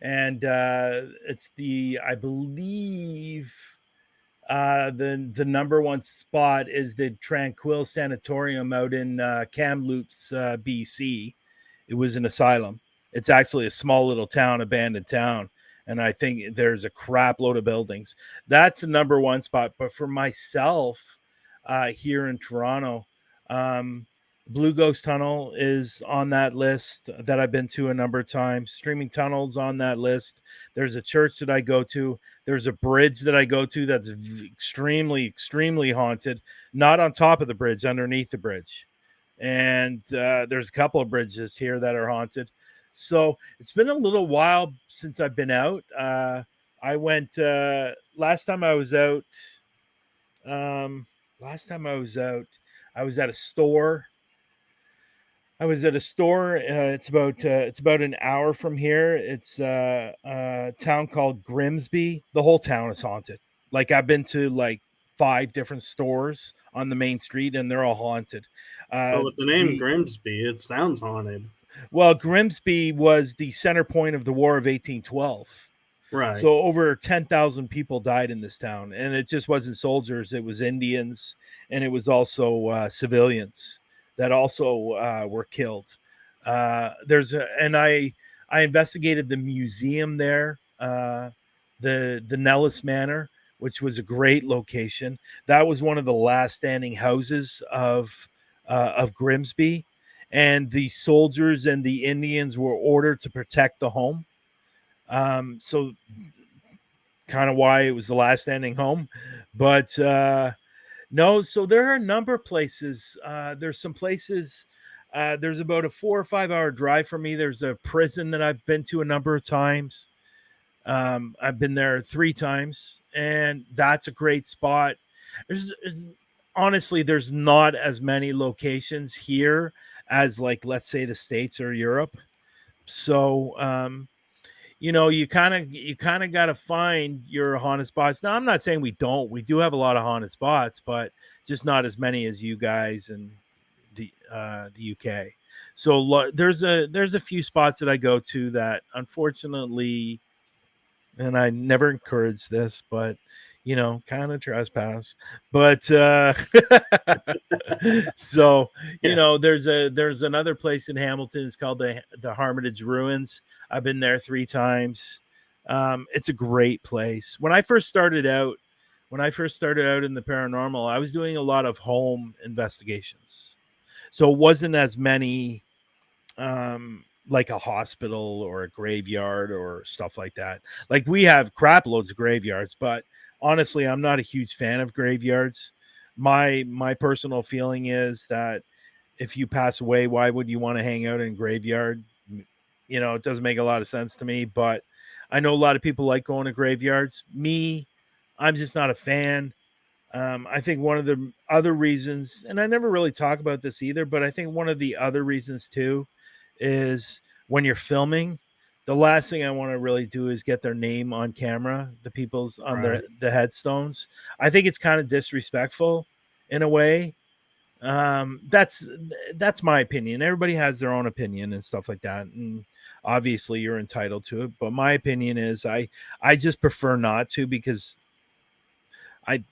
and it's I believe the number one spot is the Tranquil Sanatorium out in Kamloops, BC. It was an asylum. It's actually a small little town, abandoned town, and I think there's a crap load of buildings. That's the number one spot. But for myself, here in Toronto, Blue Ghost Tunnel is on that list that I've been to a number of times. Streaming Tunnel's on that list. There's a church that I go to. There's a bridge that I go to that's extremely, extremely haunted. Not on top of the bridge, underneath the bridge. And there's a couple of bridges here that are haunted. So it's been a little while since I've been out. I went last time I was out. I was at a store. It's about an hour from here. It's a town called Grimsby. The whole town is haunted. Like I've been to like 5 different stores on the main street, and they're all haunted. With the name Grimsby, it sounds haunted. Well, Grimsby was the center point of the War of 1812. Right. So over 10,000 people died in this town, and it just wasn't soldiers; it was Indians, and it was also civilians that also were killed. I investigated the museum there, the Nellis Manor, which was a great location. That was one of the last standing houses of Grimsby, and the soldiers and the Indians were ordered to protect the home. So kind of why it was the last standing home, but no, so there are a number of places. There's some places. There's about a 4 or 5 hour drive from me. There's a prison that I've been to a number of times. I've been there 3 times, and that's a great spot. Honestly, there's not as many locations here as, like, let's say the States or Europe. So, you kind of got to find your haunted spots. Now, I'm not saying we don't. We do have a lot of haunted spots, but just not as many as you guys and the UK. So there's a few spots that I go to that, unfortunately, and I never encourage this, but kind of trespass. But so there's another place in Hamilton. It's called the Hermitage Ruins. I've been there 3 times. It's a great place. When I first started out in the paranormal, I was doing a lot of home investigations. So it wasn't as many like a hospital or a graveyard or stuff like that. Like we have crap loads of graveyards, but honestly, I'm not a huge fan of graveyards. My personal feeling is that if you pass away, why would you want to hang out in a graveyard? It doesn't make a lot of sense to me, but I know a lot of people like going to graveyards. Me, I'm just not a fan. I think one of the other reasons, and I never really talk about this either, but I think one of the other reasons too is when you're filming, the last thing I want to really do is get their name on camera, the people's on the headstones. I think it's kind of disrespectful in a way. That's my opinion. Everybody has their own opinion and stuff like that, and obviously you're entitled to it. But my opinion is I just prefer not to, because I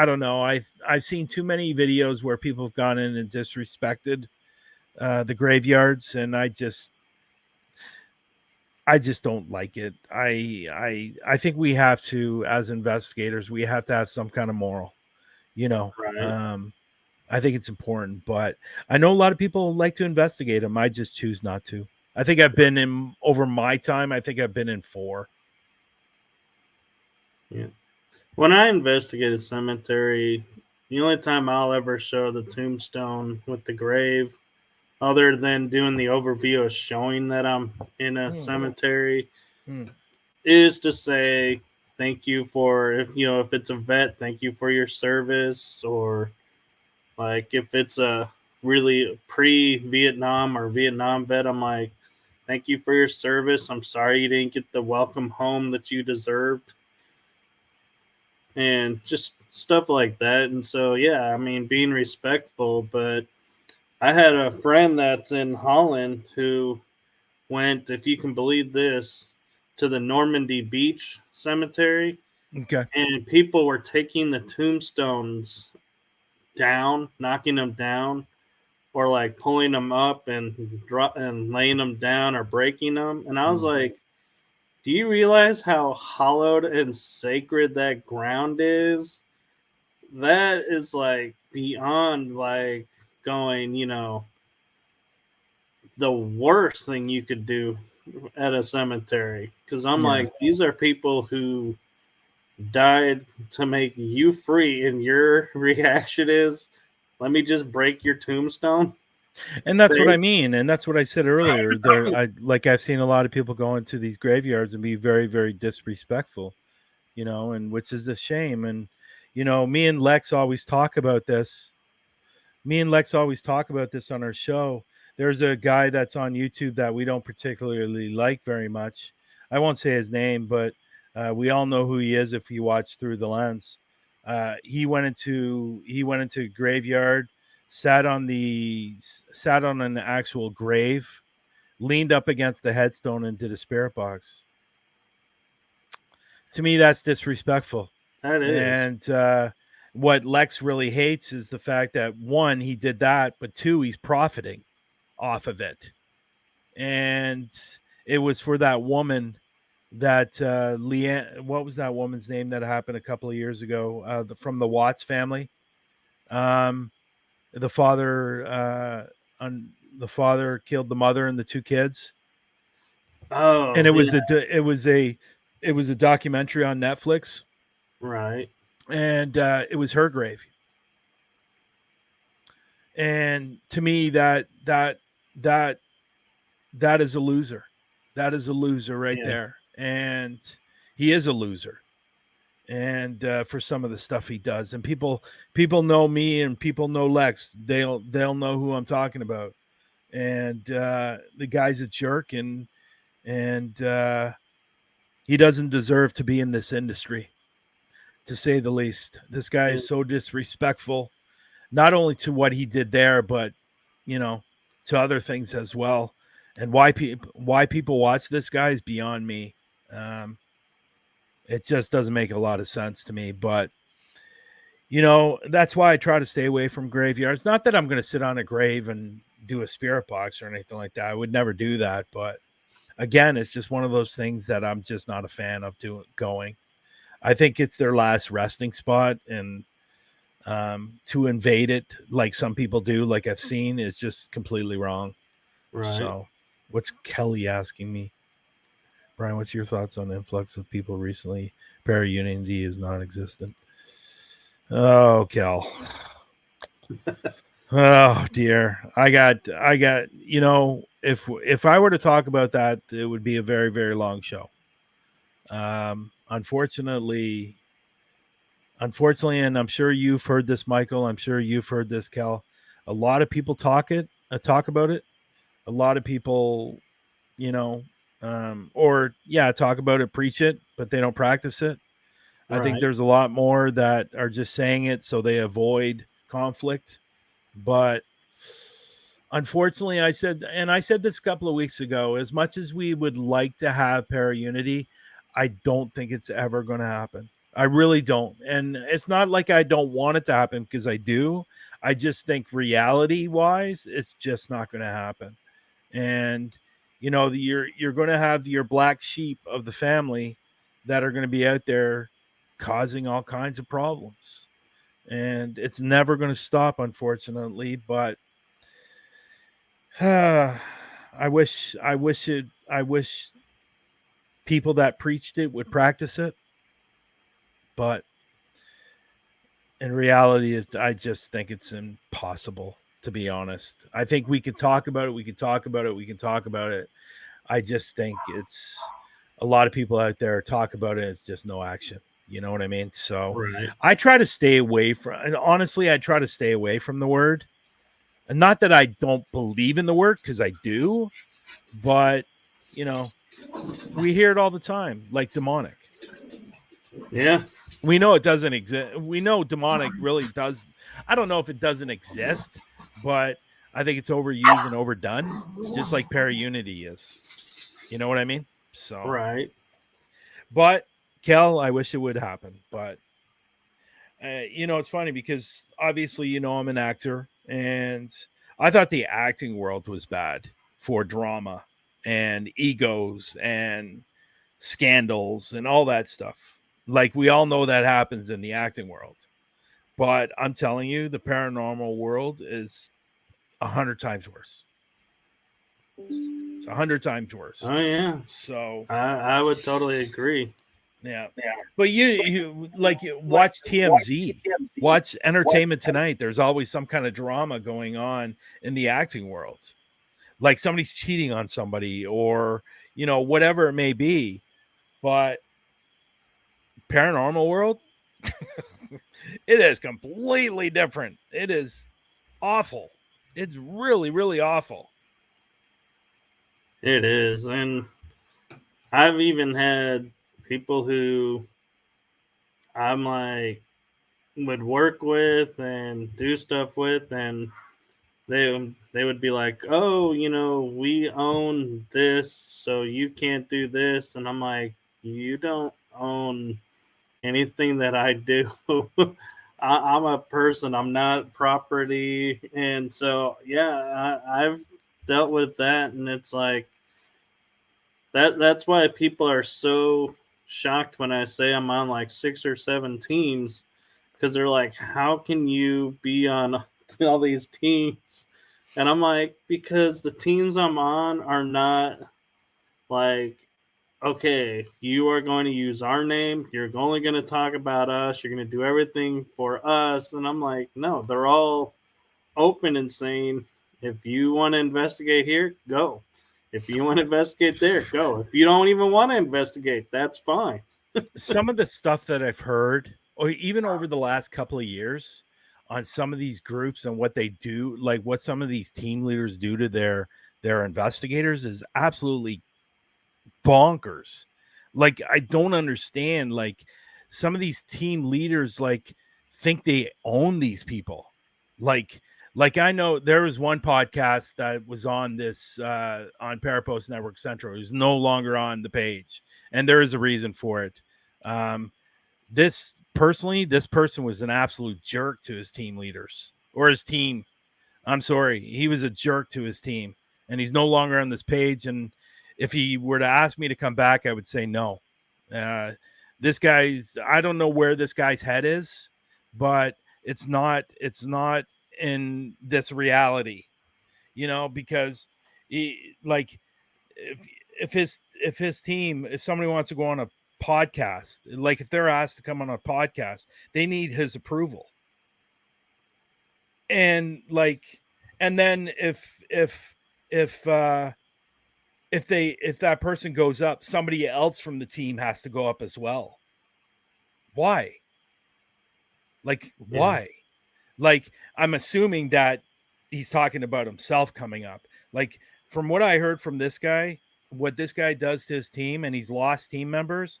don't know. I've seen too many videos where people have gone in and disrespected the graveyards, and I just don't like it. I think we have to, as investigators, we have to have some kind of moral, Right. I think it's important, but I know a lot of people like to investigate them. I just choose not to. I think I've been in, over my time, I think I've been in 4. Yeah. When I investigate a cemetery, the only time I'll ever show the tombstone with the grave, other than doing the overview of showing that I'm in a cemetery, is to say thank you for, if it's a vet, thank you for your service, or like if it's a really pre-Vietnam or Vietnam vet, I'm like, thank you for your service. I'm sorry you didn't get the welcome home that you deserved, and just stuff like that. And so, yeah, I mean, being respectful. But I had a friend that's in Holland who went, if you can believe this, to the Normandy Beach Cemetery, Okay. and people were taking the tombstones down, knocking them down, or like pulling them up and laying them down or breaking them. And I was like, do you realize how hallowed and sacred that ground is? That is like beyond like going, the worst thing you could do at a cemetery. Because I'm like, these are people who died to make you free, and your reaction is, let me just break your tombstone. And that's what I mean, and that's what I said earlier. I've seen a lot of people go into these graveyards and be very, very disrespectful, and which is a shame. And me and Lex always talk about this. On our show. There's a guy that's on YouTube that we don't particularly like very much. I won't say his name, but we all know who he is if you watch Through the Lens. He went into a graveyard, sat on an actual grave, leaned up against the headstone, and did a spirit box. To me, that's disrespectful. That is. And what Lex really hates is the fact that, one, he did that, but two, he's profiting off of it. And it was for that woman that Leanne, what was that woman's name that happened a couple of years ago, from the Watts family? The father killed the mother and the 2 kids. Oh, And it was yeah. it was a documentary on Netflix. Right. And it was her grave. And to me, that is a loser. That is a loser right there. And he is a loser. And for some of the stuff he does, and people know me, and people know Lex. They'll know who I'm talking about. And the guy's a jerk, and he doesn't deserve to be in this industry, to say the least. This guy is so disrespectful, not only to what he did there, but to other things as well. And why people watch this guy is beyond me. It just doesn't make a lot of sense to me. But that's why I try to stay away from graveyards. Not that I'm going to sit on a grave and do a spirit box or anything like that. I would never do that. But again, it's just one of those things that I'm just not a fan of going. I think it's their last resting spot, and To invade it like some people do, like I've seen, is just completely wrong. Right. So, what's Kelly asking me? Brian, what's your thoughts on the influx of people recently? Para-unity is non-existent. Oh, Kel. Oh dear. I got if I were to talk about that, it would be a very, very long show. Unfortunately, and I'm sure you've heard this, Michael. I'm sure you've heard this, Kel. A lot of people talk about it. A lot of people, talk about it, preach it, but they don't practice it. I think there's a lot more that are just saying it so they avoid conflict. But unfortunately, I said this a couple of weeks ago, as much as we would like to have para-unity, I don't think it's ever going to happen. I really don't. And it's not like I don't want it to happen, because I do. I just think reality-wise, it's just not going to happen. And, you're going to have your black sheep of the family that are going to be out there causing all kinds of problems. And it's never going to stop, unfortunately. But I wish people that preached it would practice it. But in reality, I just think it's impossible, to be honest. I think we could talk about it. I just think it's a lot of people out there talk about it. It's just no action. You know what I mean? So I try to stay away from, and honestly, I try to stay away from the word. And not that I don't believe in the word, because I do, but we hear it all the time, like demonic. Yeah. We know it doesn't exist. We know demonic really does. I don't know if it doesn't exist, but I think it's overused and overdone, just like para-unity is. You know what I mean? So But Kel, I wish it would happen. But it's funny because obviously, I'm an actor, and I thought the acting world was bad for drama and egos and scandals and all that stuff. Like, we all know that happens in the acting world. But I'm telling you, the paranormal world is 100 times worse. It's 100 times worse. Oh yeah. So I would totally agree. Yeah. But you watch TMZ, watch Entertainment Tonight. There's always some kind of drama going on in the acting world. Like somebody's cheating on somebody, or, whatever it may be. But paranormal world, it is completely different. It is awful. It's really, really awful. It is. And I've even had people who I'm like would work with and do stuff with, and they would be like, oh, we own this, so you can't do this. And I'm like, you don't own anything that I do. I'm a person, I'm not property. And so I've dealt with that, and it's like that's why people are so shocked when I say I'm on like 6 or 7 teams, because they're like, how can you be on all these teams? And I'm like, because the teams I'm on are not like, okay, you are going to use our name, you're only going to talk about us, you're going to do everything for us. And I'm like, no, they're all open and saying, if you want to investigate here, go. If you want to investigate there, go. If you don't even want to investigate, that's fine. Some of the stuff that I've heard, or even over the last couple of years, on some of these groups and what they do, like what some of these team leaders do to their investigators, is absolutely bonkers. Like, I don't understand. Like, some of these team leaders think they own these people. Like I know there was one podcast that was on this on Parapost Network Central, who's no longer on the page, and there is a reason for it. This person was an absolute jerk to his team leaders, or his team. I'm sorry, he was a jerk to his team, and he's no longer on this page. And if he were to ask me to come back, I would say no. This guy's, I don't know where this guy's head is, but It's not in this reality, because like if his team, if somebody wants to go on a podcast, like if they're asked to come on a podcast, they need his approval. And and then if that person goes up, somebody else from the team has to go up as well. Why? Why? Like, I'm assuming that he's talking about himself coming up. Like, from what I heard from this guy, what this guy does to his team, and he's lost team members,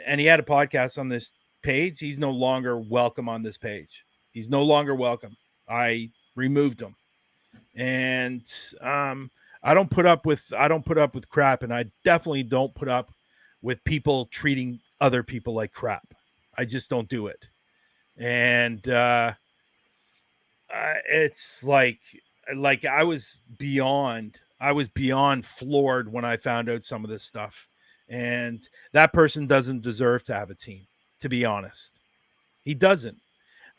and he had a podcast on this page, he's no longer welcome on this page. He's no longer welcome. I removed him. And I don't put up with crap, and I definitely don't put up with people treating other people like crap. I just don't do it. And it's like I was beyond floored when I found out some of this stuff. And that person doesn't deserve to have a team, to be honest. He doesn't.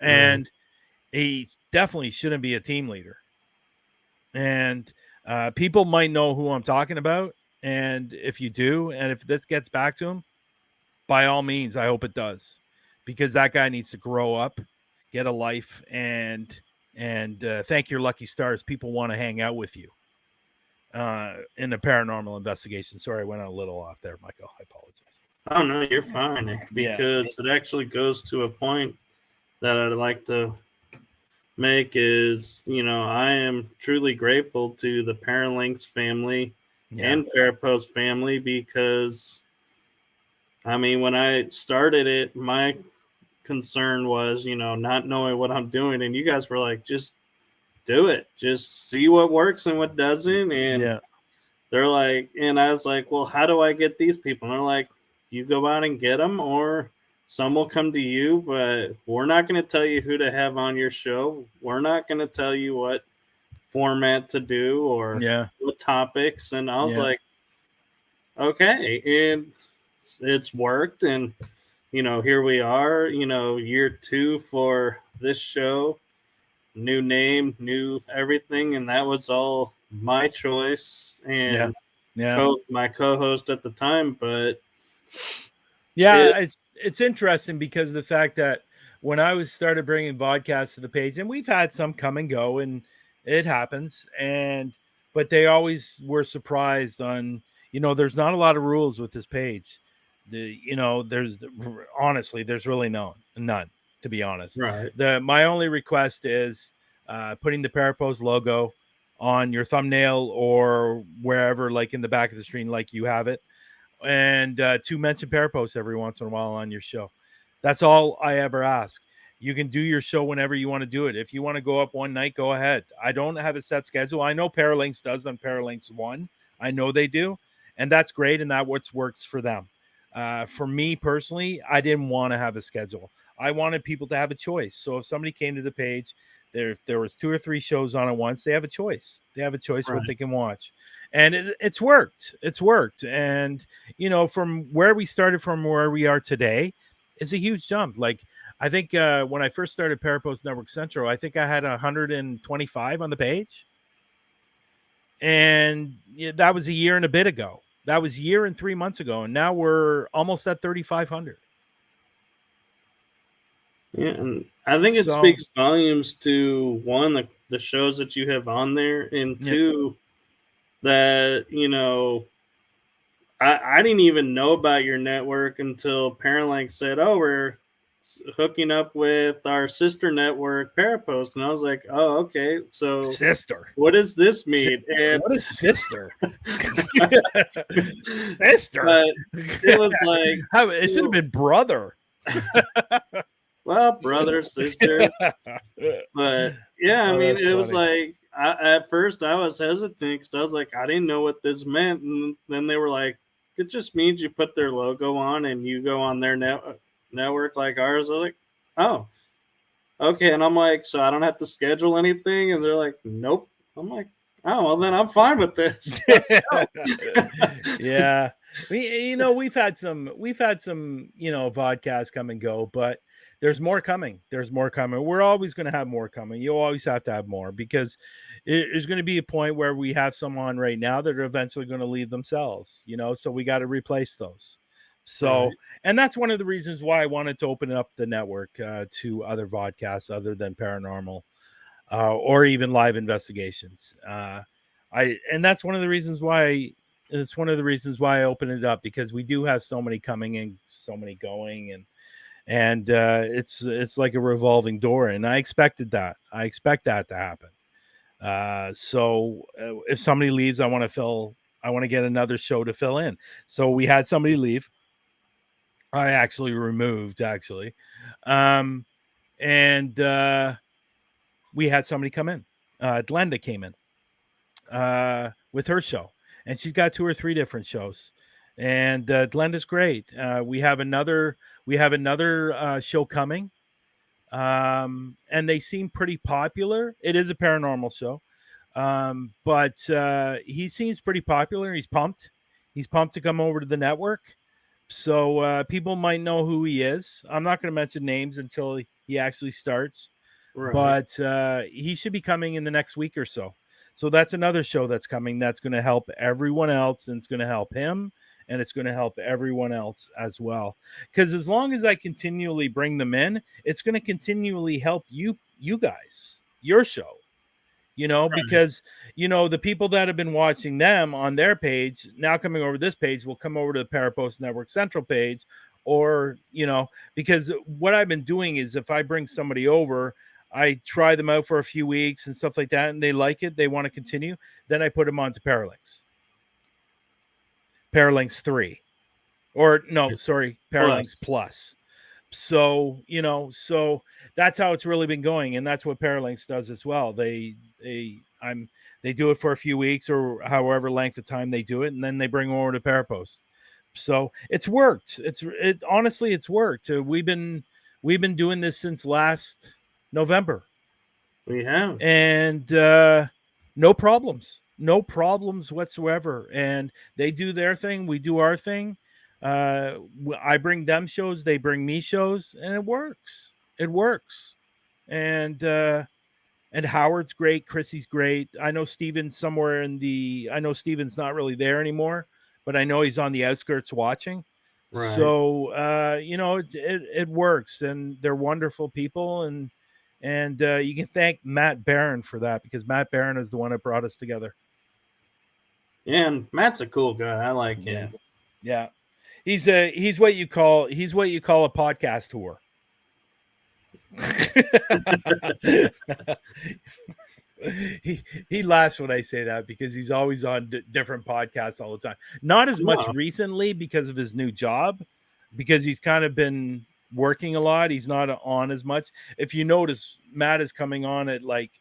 And he definitely shouldn't be a team leader. And people might know who I'm talking about. And if you do, and if this gets back to him, by all means, I hope it does. Because that guy needs to grow up, get a life, and thank your lucky stars. People want to hang out with you in a paranormal investigation. Sorry, I went a little off there, Michael. I apologize. Oh, no, you're fine. Because it actually goes to a point that I'd like to make is, I am truly grateful to the Paralinx family and Parapost family because, I mean, when I started it, my concern was, not knowing what I'm doing. And you guys were like, just do it. Just see what works and what doesn't. And they're like, and I was like, well, how do I get these people? And they're like, you go out and get them, or some will come to you, but we're not going to tell you who to have on your show. We're not going to tell you what format to do or what topics. And I was like, okay. And it's worked. And, here we are, year 2 for this show, new name, new everything. And that was all my choice and my co-host at the time. But it's interesting because of the fact that when I started bringing vodcasts to the page, and we've had some come and go, and it happens, but they always were surprised on, there's not a lot of rules with this page. There's really none, to be honest. Right. My only request is putting the Parapost logo on your thumbnail or wherever, like in the back of the screen, like you have it. And to mention Parapost every once in a while on your show. That's all I ever ask. You can do your show whenever you want to do it. If you want to go up one night, go ahead. I don't have a set schedule. I know Paralinx does on Paralinx 1. I know they do. And that's great. And that works for them. For me personally, I didn't want to have a schedule. I wanted people to have a choice. So if somebody came to the page, there was 2 or 3 shows on at once, they have a choice. They have a choice what they can watch. And it's worked. It's worked. And, from where we started from where we are today is a huge jump. Like, I think when I first started Parapost Network Central, I think I had 125 on the page. And that was a year and a bit ago. That was a year and 3 months ago. And now we're almost at 3,500. Yeah, and I think it speaks volumes to, one, the shows that you have on there, and two, that, I didn't even know about your network until Paralinx said, oh, we're hooking up with our sister network, Parapost. And I was like, oh, okay. So sister, what does this mean? And what is sister? Sister. But it was like, it should have been brother. Well, brother, sister. But yeah, I mean, it was like, at first I was hesitant because I was like, I didn't know what this meant. And then they were like, it just means you put their logo on and you go on their network like ours. I was like, oh, okay. And I'm like, so I don't have to schedule anything? And they're like, nope. I'm like, oh, well, then I'm fine with this. Yeah. We've had some, vodcasts come and go, but there's more coming. There's more coming. We're always going to have more coming. You'll always have to have more, because there's going to be a point where we have some on right now that are eventually going to leave themselves, so we got to replace those. So, Right. and that's one of the reasons why I wanted to open up the network to other vodcasts other than paranormal, or even live investigations. And that's one of the reasons why. It's one of the reasons why I open it up, because we do have so many coming and so many going, and it's like a revolving door, and I expected that. I expect that to happen. So if somebody leaves, I want to get another show to fill in. So we had somebody leave. I actually removed, and we had somebody come in. Glenda came in with her show, and she's got 2 or 3 different shows. And Glenda's great. We have another show coming, and they seem pretty popular. It is a paranormal show, but he seems pretty popular. He's pumped. He's pumped to come over to the network. So people might know who he is. I'm not going to mention names until he actually starts, Right. but he should be coming in the next week or so. So that's another show that's coming that's going to help everyone else, and it's going to help him, and it's going to help everyone else as well. Because as long as I continually bring them in, it's going to continually help you guys, your show. Because the people that have been watching them on their page now coming over this page will come over to the Parapost Network Central page, or because what I've been doing is, if I bring somebody over, I try them out for a few weeks and stuff like that, and they like it, they want to continue, then I put them onto Paraflixx 3, or no, sorry, Paraflixx Plus. So so that's how it's really been going, and that's what Paraflixx does as well. They do it for a few weeks or however length of time they do it, and then they bring them over to Parapost. So it's worked. Honestly, it's worked. We've been doing this since last November. We have, and no problems whatsoever. And they do their thing, we do our thing. I bring them shows, they bring me shows, and it works. And Howard's great, Chrissy's great. I know Steven's not really there anymore, but I know he's on the outskirts watching. Right. So it works, and they're wonderful people, and you can thank Matt Barron for that, because Matt Barron is the one that brought us together. Yeah, and Matt's a cool guy. I like him. Yeah. He's what you call a podcast tour. he laughs when I say that, because he's always on different podcasts all the time. Not as much recently because of his new job, because he's kind of been working a lot. He's not on as much. If you notice, Matt is coming on at like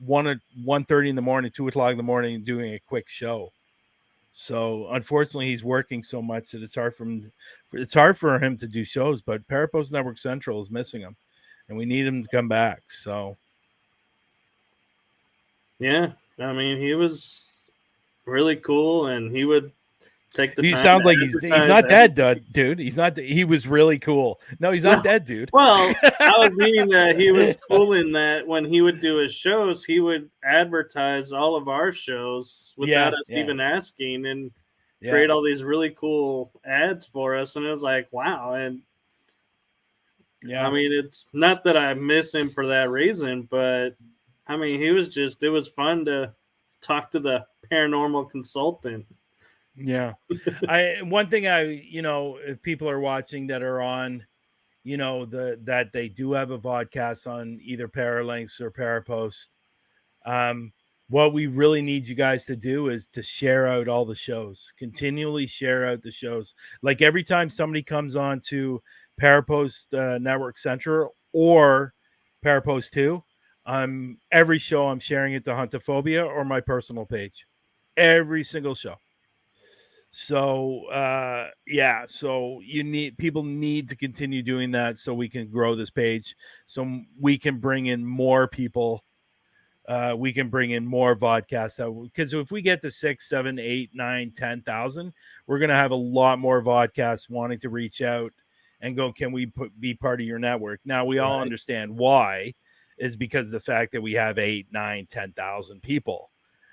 1:30 in the morning, 2:00 in the morning, doing a quick show. So unfortunately, he's working so much that it's hard for him to do shows. But Parapost Network Central is missing him, and we need him to come back. So yeah, I mean, he was really cool, and he would take the time. He sounds like he's not dead, dude. He's not. He was really cool. No, he's not dead, dude. Well, I was meaning that he was cool in that when he would do his shows, he would advertise all of our shows without us even asking, and create all these really cool ads for us. And it was like, wow. And I mean, it's not that I miss him for that reason, but I mean, it was fun to talk to the paranormal consultant. Yeah. One thing if people are watching that are on, that they do have a vodcast on either Paraflixx or Parapost, what we really need you guys to do is to share out all the shows. Continually share out the shows. Like every time somebody comes on to Parapost Network Central or Parapost 2, every show I'm sharing it to Huntaphobia or my personal page. Every single show. So so people need to continue doing that, so we can grow this page, so we can bring in more people we can bring in more vodcasts. Because if we get to 6, 7, 8, 9, 10,000, we're going to have a lot more vodcasts wanting to reach out and go, can we be part of your network? Now, we all understand why is because of the fact that we have 8, 9, 10,000 people,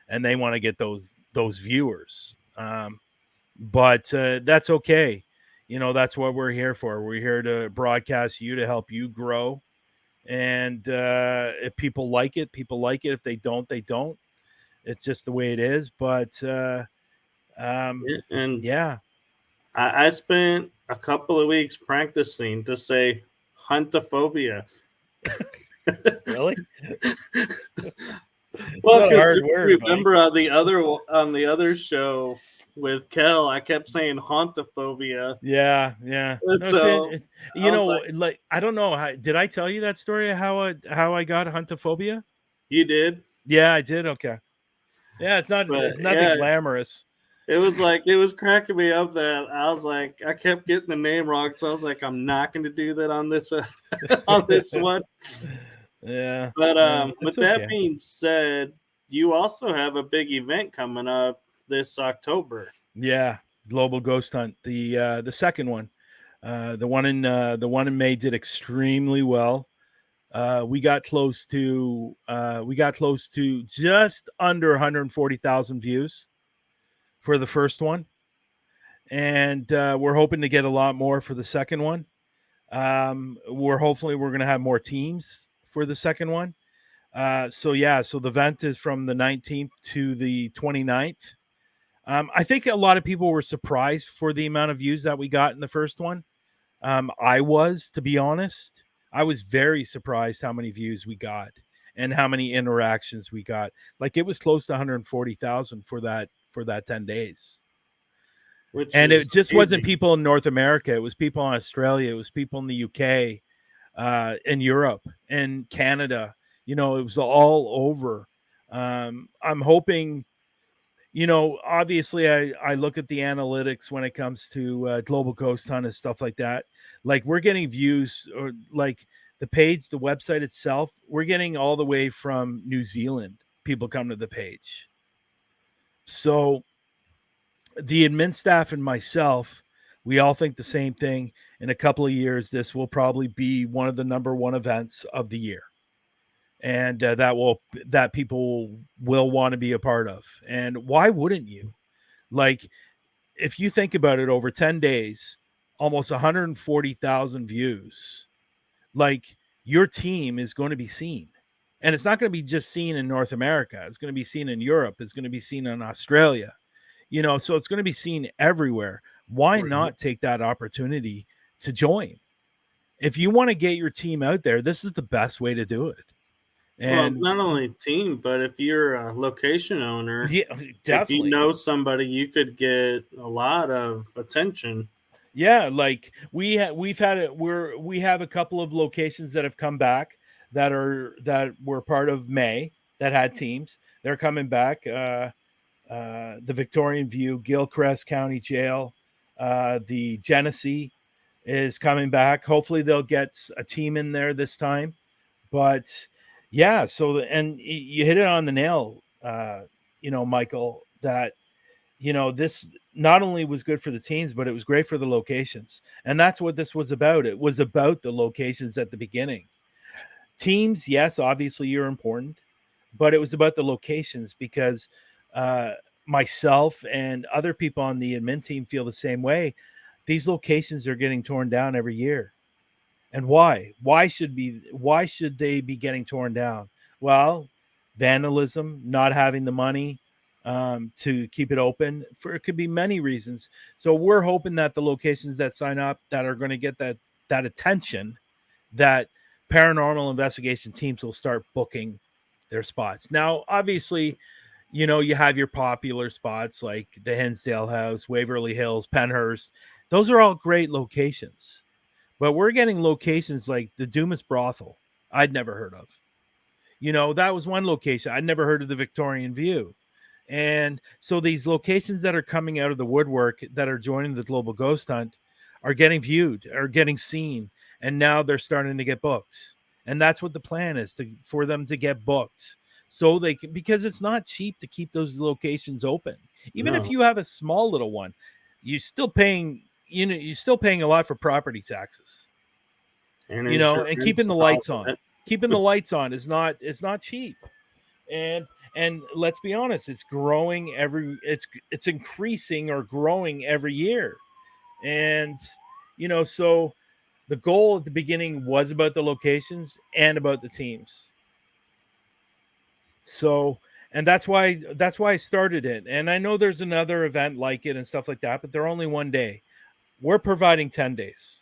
and they want to get those viewers. But that's okay. That's what we're here for. We're here to broadcast you, to help you grow. And if people like it, people like it. If they don't, they don't. It's just the way it is. But I spent a couple of weeks practicing to say Huntaphobia. Really? Well, because remember on the other show with Kel, I kept saying Huntaphobia. Yeah. So I don't know. Did I tell you that story? How I got Huntaphobia? You did. Yeah, I did. Okay. Yeah, it's nothing glamorous. It was cracking me up that I was like, I kept getting the name wrong, so I was like, I'm not going to do that on this on this one. Yeah. But with that being said, you also have a big event coming up this October. Yeah, Global Ghost Hunt, the second one. The one in May did extremely well. We got close to just under 140,000 views for the first one, and we're hoping to get a lot more for the second one. We're going to have more teams for the second one. So the event is from the 19th to the 29th. I think a lot of people were surprised for the amount of views that we got in the first one. I was, to be honest. I was very surprised how many views we got and how many interactions we got. Like, it was close to 140,000 for that 10 days. And it just wasn't people in North America. It was people in Australia. It was people in the UK, in Europe, and Canada. It was all over. I'm hoping, obviously I look at the analytics when it comes to Global Ghost Hunt and stuff like that. Like, we're getting views, or like the page, the website itself, we're getting all the way from New Zealand. People come to the page. So the admin staff and myself, we all think the same thing. In a couple of years, this will probably be one of the number one events of the year. And that people will want to be a part of. And why wouldn't you? Like, if you think about it, over 10 days, almost 140,000 views, like, your team is going to be seen. And it's not going to be just seen in North America. It's going to be seen in Europe. It's going to be seen in Australia. So it's going to be seen everywhere. Why not take that opportunity to join? If you want to get your team out there, this is the best way to do it. And not only team, but if you're a location owner, definitely. If you know somebody, you could get a lot of attention. Yeah, like we have a couple of locations that have come back that were part of May that had teams. They're coming back. The Victorian View, Gilchrist County Jail, the Genesee is coming back. Hopefully they'll get a team in there this time. But yeah, and you hit it on the nail, Michael, that, this not only was good for the teams, but it was great for the locations. And that's what this was about. It was about the locations at the beginning. Teams, yes, obviously you're important, but it was about the locations, because myself and other people on the admin team feel the same way. These locations are getting torn down every year. And why? Why should they be getting torn down? Well, vandalism, not having the money to keep it open. It could be many reasons. So we're hoping that the locations that sign up, that are going to get that attention, that paranormal investigation teams will start booking their spots. Now, obviously, you have your popular spots like the Hinsdale House, Waverly Hills, Penhurst. Those are all great locations. But we're getting locations like the Dumas Brothel, I'd never heard of. That was one location. I'd never heard of the Victorian View. And so these locations that are coming out of the woodwork, that are joining the Global Ghost Hunt, are getting viewed, are getting seen. And now they're starting to get booked. And that's what the plan is, for them to get booked, so they can, because it's not cheap to keep those locations open. Even if No. you have a small little one, you're still paying, you're still paying a lot for property taxes, And and insurance keeping the and all lights on. that. Keeping the lights on is not, it's not cheap. And let's be honest, it's growing it's increasing or growing every year. And so the goal at the beginning was about the locations and about the teams. So, and that's why I started it. And I know there's another event like it and stuff like that, but they're only one day. We're providing 10 days.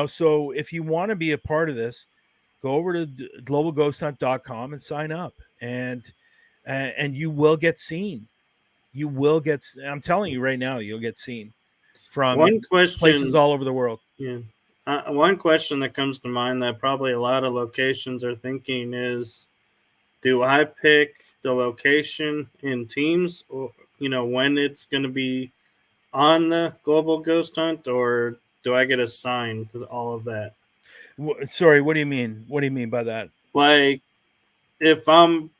So if you want to be a part of this, go over to globalghosthunt.com and sign up, and you will get seen. You will get, I'm telling you right now, you'll get seen One from places question, all over the world. yeah. One question that comes to mind that probably a lot of locations are thinking is, do I pick the location in teams, or when it's going to be on the global ghost hunt, or do I get assigned to all of that? Sorry, what do you mean? What do you mean by that? Like, if I'm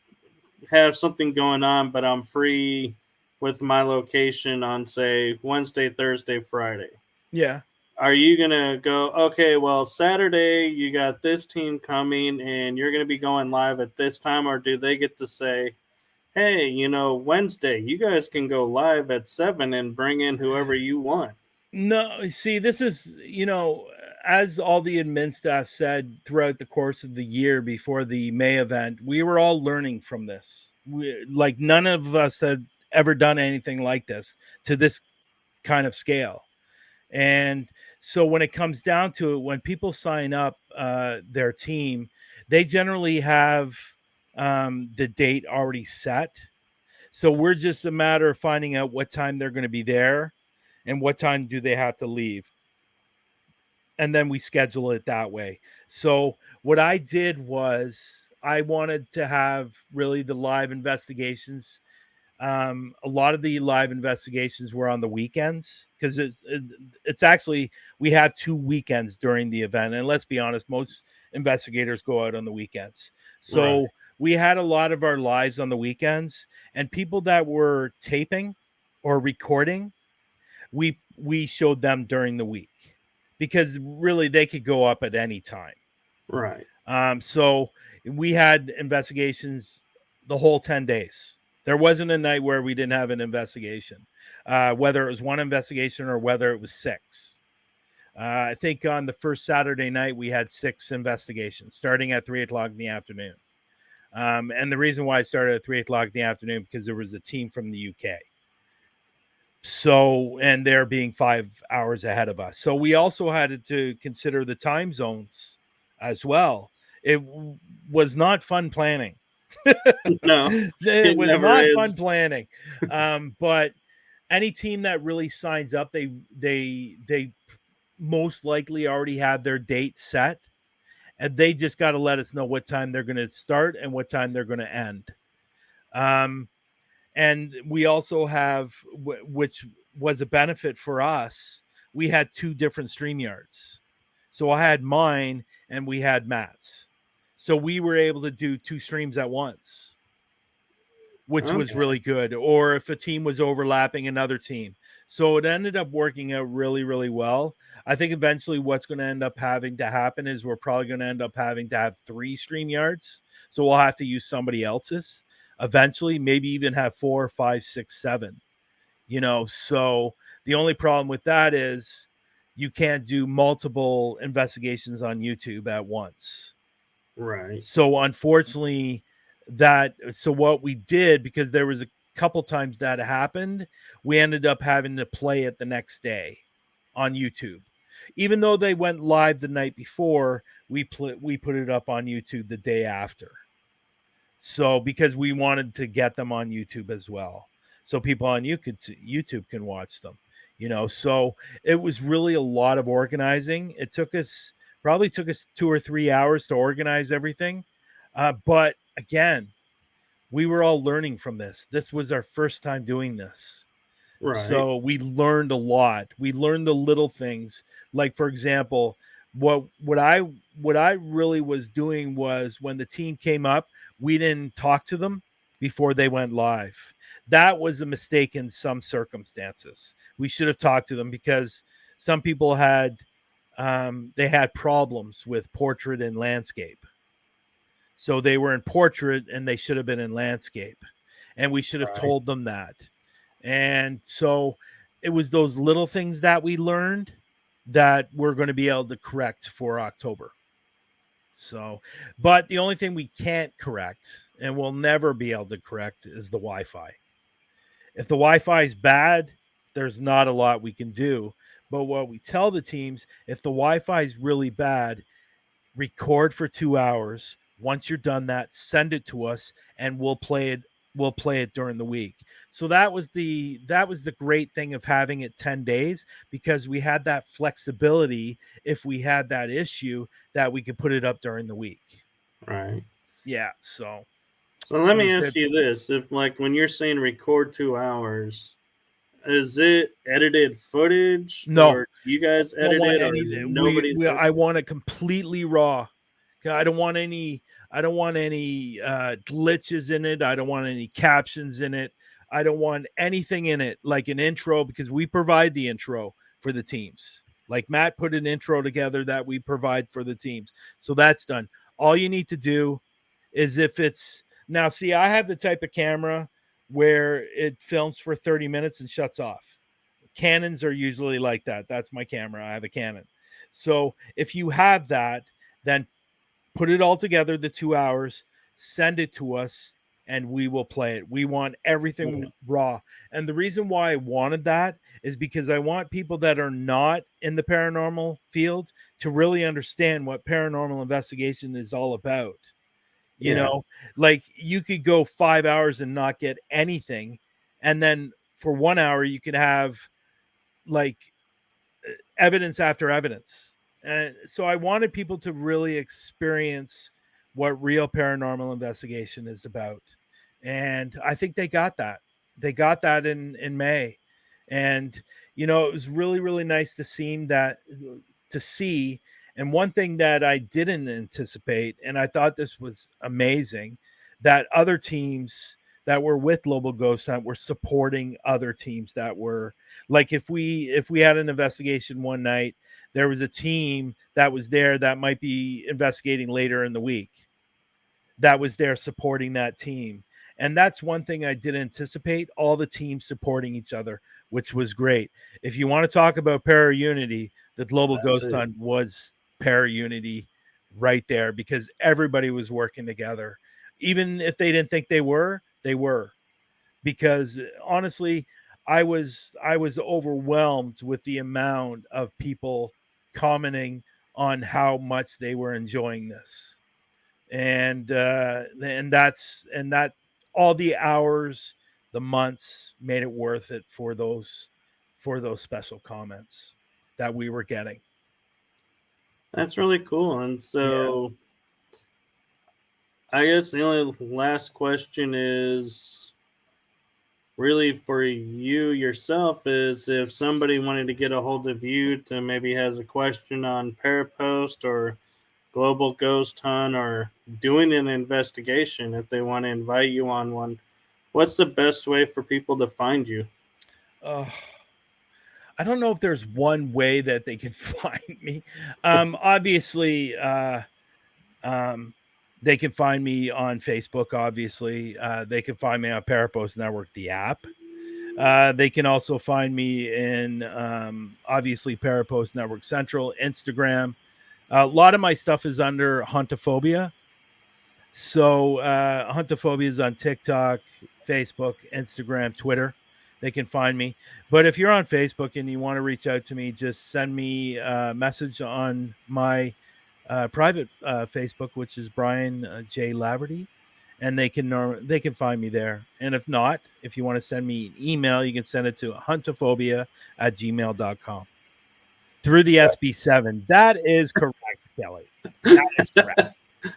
have something going on, but I'm free with my location on, say, Wednesday, Thursday, Friday. Yeah. Are you going to go, okay, well, Saturday you got this team coming and you're going to be going live at this time? Or do they get to say, hey, Wednesday, you guys can go live at 7 and bring in whoever you want? No, see, this is, as all the admin staff said throughout the course of the year before the May event, we were all learning from this. Like, none of us had ever done anything like this to this kind of scale. And so when it comes down to it, when people sign up their team, they generally have the date already set. So we're just a matter of finding out what time they're going to be there and what time do they have to leave. And then we schedule it that way. So what I did was I wanted to have really the live investigations. A lot of the live investigations were on the weekends because it's actually, we had 2 weekends during the event. And let's be honest, most investigators go out on the weekends. So Right. we had a lot of our lives on the weekends, and people that were taping or recording, we showed them during the week because really they could go up at any time. Right. So we had investigations the whole 10 days. There wasn't a night where we didn't have an investigation, whether it was one investigation or whether it was 6. I think on the first Saturday night, we had 6 investigations starting at 3:00 in the afternoon. And the reason why I started at 3:00 in the afternoon, because there was a team from the UK. So, and they're being 5 hours ahead of us. So we also had to consider the time zones as well. It was not fun planning. No, It it was never not fun is. planning. But any team that really signs up, they most likely already have their date set, and they just got to let us know what time they're going to start and what time they're going to end. And we also have, which was a benefit for us, we had 2 different StreamYards. So I had mine and we had Matt's. So we were able to do 2 streams at once, which was Okay. really good. Or if a team was overlapping another team. So it ended up working out really, really well. I think eventually what's going to end up having to happen is we're probably going to end up having to have 3 StreamYards. So we'll have to use somebody else's eventually, maybe even have 4, 5, 6, 7. So the only problem with that is you can't do multiple investigations on YouTube at once. Right. So unfortunately, so what we did, because there was a couple times that happened, we ended up having to play it the next day on YouTube. Even though they went live the night before, we put it up on YouTube the day after. So because we wanted to get them on YouTube as well, so people on YouTube can watch them. So it was really a lot of organizing. It probably took us 2 or 3 hours to organize everything. But again, we were all learning from this. This was our first time doing this. Right. So we learned a lot. We learned the little things. Like, for example, what I really was doing was when the team came up, we didn't talk to them before they went live. That was a mistake in some circumstances. We should have talked to them because some people had they had problems with portrait and landscape. So they were in portrait and they should have been in landscape. And we should have told them that. And so it was those little things that we learned that we're going to be able to correct for October. So, but the only thing we can't correct and we'll never be able to correct is the Wi-Fi. If the Wi-Fi is bad, there's not a lot we can do. But what we tell the teams, if the Wi-Fi is really bad, record for 2 hours. Once you're done that, send it to us and we'll play it. We'll play it during the week. So that was the great thing of having it 10 days, because we had that flexibility if we had that issue that we could put it up during the week. Right. Yeah. So let me ask you this. If, like, when you're saying record 2 hours, is it edited footage? No. Or you guys edit it? I want it completely raw. I don't want any glitches in it. I don't want any captions in it. I don't want anything in it like an intro, because we provide the intro for the teams. Like Matt put an intro together that we provide for the teams. So that's done. All you need to do is if it's now, see, I have the type of camera where it films for 30 minutes and shuts off. Canons are usually like that. That's my camera. I have a Canon. So if you have that, then put it all together, the 2 hours, send it to us, and we will play it. We want everything raw. And the reason why I wanted that is because I want people that are not in the paranormal field to really understand what paranormal investigation is all about. You know, like you could go 5 hours and not get anything. And then for 1 hour, you could have like evidence after evidence. And so I wanted people to really experience what real paranormal investigation is about. And I think they got that. They got that in May. And, you know, it was really, really nice to see. And one thing that I didn't anticipate, and I thought this was amazing, that other teams that were with Global Ghost Hunt were supporting other teams that were like, if we had an investigation one night, there was a team that was there that might be investigating later in the week that was there supporting that team. And that's one thing I didn't anticipate, all the teams supporting each other, which was great. If you want to talk about para-unity, the Global Ghost Hunt was para-unity right there, because everybody was working together. Even if they didn't think they were, because honestly, I was overwhelmed with the amount of people commenting on how much they were enjoying this, and that all the hours, the months made it worth it for those special comments that we were getting. That's really cool. And so I guess the only last question is really for you yourself, is if somebody wanted to get a hold of you to maybe has a question on Parapost or Global Ghost Hunt or doing an investigation, if they want to invite you on one, what's the best way for people to find you? I don't know if there's one way that they can find me. Obviously, they can find me on Facebook. Obviously, they can find me on Parapost Network, the app. They can also find me in, obviously, Parapost Network Central, Instagram. A lot of my stuff is under Huntaphobia. So Huntaphobia is on TikTok, Facebook, Instagram, Twitter. They can find me. But if you're on Facebook and you want to reach out to me, just send me a message on my private Facebook, which is Bryan J. Laverty, and they can find me there. And if not, if you want to send me an email, you can send it to huntaphobia@gmail.com through the SB7. That is correct, Kelly. That is correct.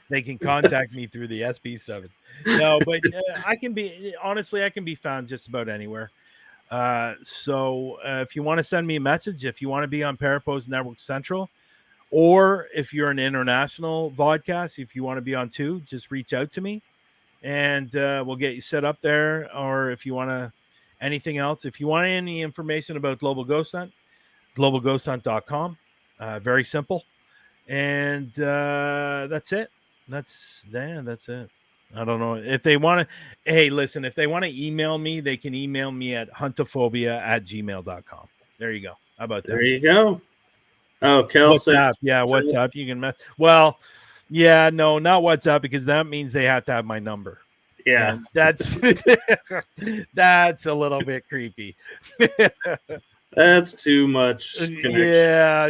They can contact me through the SB7. No, but I can be found just about anywhere. So if you want to send me a message, if you want to be on Parapost Network Central, or if you're an international vodcast, if you want to be on too, just reach out to me. and we'll get you set up there. Or if you want to anything else, if you want any information about Global Ghost Hunt, globalghosthunt.com. Very simple. And that's it. That's it. I don't know if they want to. Hey, listen, if they want to email me, they can email me at huntaphobia@gmail.com. There you go. How about that? There you go. Oh, Kel What's says, up? Yeah, what's up? You can well, yeah, no, not WhatsApp, because that means they have to have my number. yeah, And that's that's a little bit creepy. that's too much connection. Yeah,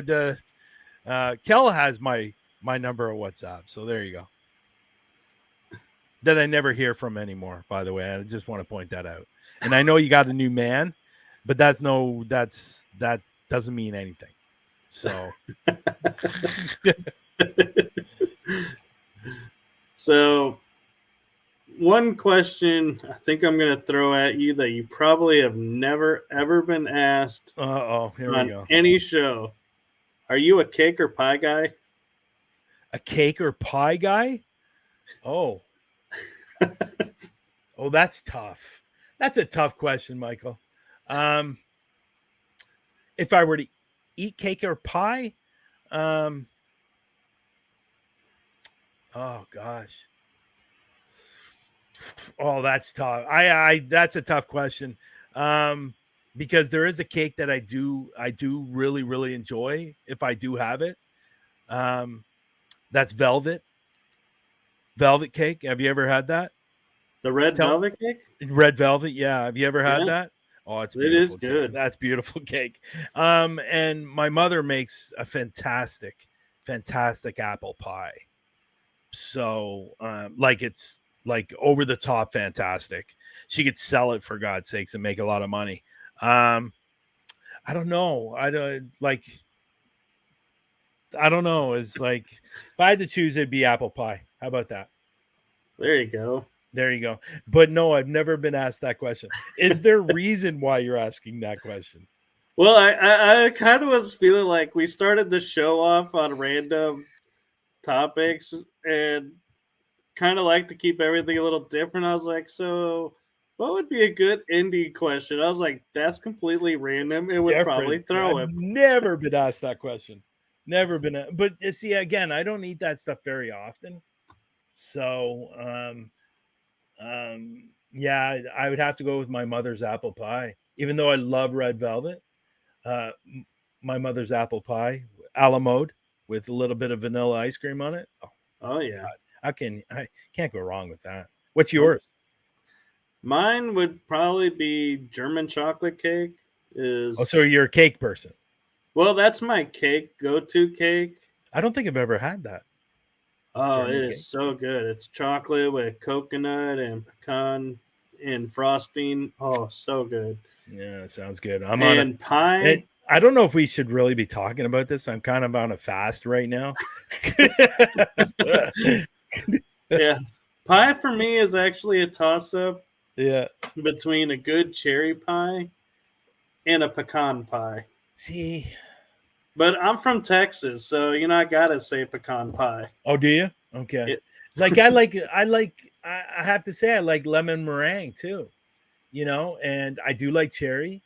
Kel has my number of WhatsApp, so there you go. That I never hear from anymore, by the way. I just want to point that out. And I know you got a new man, but that doesn't mean anything. So So one question I think I'm going to throw at you that you probably have never ever been asked here we go. on any show. Are you a cake or pie guy? A cake or pie guy? Oh. Oh, that's tough. That's a tough question, Michael. If I were to eat cake or pie, oh gosh. Oh, that's tough. I that's a tough question. Because there is a cake that I do really, really enjoy if I do have it. That's velvet cake. Have you ever had that? The red velvet cake? Red velvet, yeah. Have you ever had that? Oh, it's beautiful. It is good. That's beautiful cake. And my mother makes a fantastic apple pie. So, it's like over the top fantastic. She could sell it, for God's sakes, and make a lot of money. I don't know. I don't know. It's like if I had to choose, it'd be apple pie. How about that? There you go. But no, I've never been asked that question. Is there reason why you're asking that question? Well, I kind of was feeling like we started the show off on random topics and kind of like to keep everything a little different. I was like, so what would be a good indie question? I was like, that's completely random. It would probably throw him. Never been asked that question. Never been. But see, again, I don't eat that stuff very often. So, yeah, I would have to go with my mother's apple pie. Even though I love red velvet, my mother's apple pie, a la mode, with a little bit of vanilla ice cream on it. Oh yeah, God. I can't go wrong with that. What's yours? Mine would probably be German chocolate cake. So you're a cake person? Well, that's my go-to cake. I don't think I've ever had that. Oh, German it is so good. It's chocolate with coconut and pecan and frosting. Oh, so good. Yeah, it sounds good. Pie. I don't know if we should really be talking about this. I'm kind of on a fast right now. Yeah. Pie for me is actually a toss-up. Yeah. Between a good cherry pie and a pecan pie. See. But I'm from Texas, so I gotta say pecan pie. Oh, do you? Okay. I have to say I like lemon meringue too. And I do like cherry.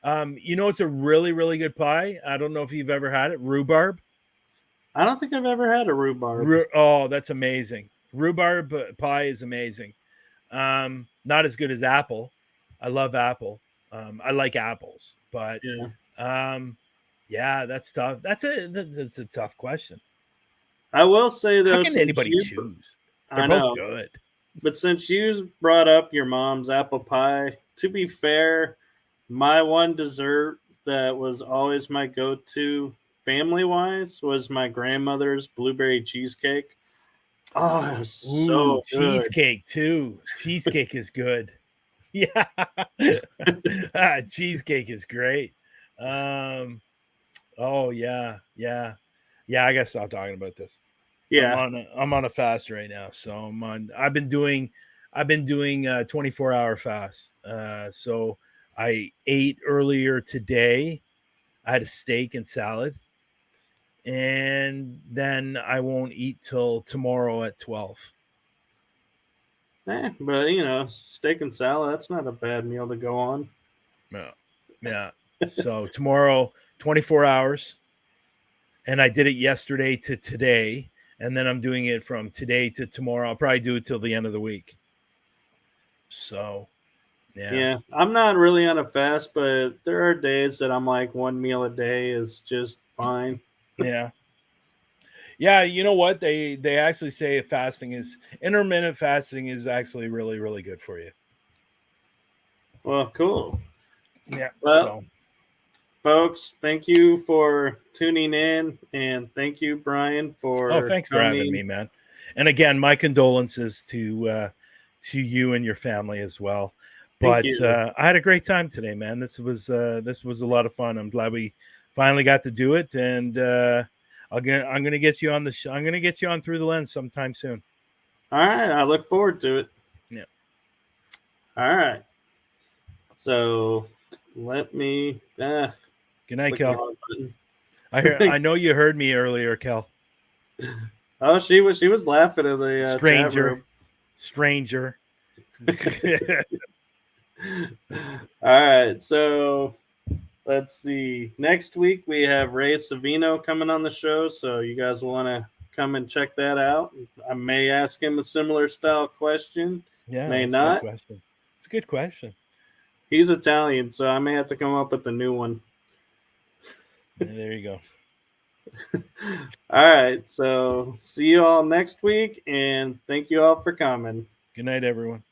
It's a really, really good pie. I don't know if you've ever had it. Rhubarb. I don't think I've ever had a rhubarb. Oh, that's amazing. Rhubarb pie is amazing. Not as good as apple. I love apple. I like apples, but yeah, that's tough. That's a tough question. I will say though, how can anybody choose? They're both good. But since you brought up your mom's apple pie, to be fair, my one dessert that was always my go-to family-wise was my grandmother's blueberry cheesecake. Oh, it was so good. Cheesecake too. Cheesecake is good. Yeah. Cheesecake is great. Oh yeah. I gotta stop talking about this. Yeah. I'm on a fast right now. So I've been doing 24-hour fast. So I ate earlier today. I had a steak and salad. And then I won't eat till tomorrow at 12. But steak and salad, that's not a bad meal to go on. Yeah. So tomorrow, 24 hours. And I did it yesterday to today. And then I'm doing it from today to tomorrow. I'll probably do it till the end of the week. So, Yeah. I'm not really on a fast, but there are days that I'm like one meal a day is just fine. Yeah. Yeah, you know what? They actually say intermittent fasting is actually really, really good for you. Well, cool. Yeah. Well, folks, thank you for tuning in, and thank you, Bryan, for thanks for having me, man. And again, my condolences to you and your family as well. But I had a great time today, man. This was a lot of fun. I'm glad we finally got to do it, and I'm gonna get you on the I'm gonna get you on Through the Lens sometime soon. All right, I look forward to it. Yeah. All right. So let me. Good night, Kel. I know you heard me earlier, Kel. Oh, she was laughing at the stranger. All right, so let's see. Next week we have Ray Savino coming on the show, so you guys want to come and check that out. I may ask him a similar style question. Yeah, may not. It's a good question. He's Italian, so I may have to come up with a new one. Yeah, there you go. All right, so see you all next week, and thank you all for coming. Good night, everyone.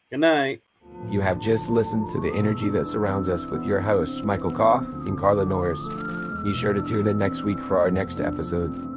Good night. You have just listened to The Energy That Surrounds Us with your hosts, Michael Koff and Carla Norris. Be sure to tune in next week for our next episode.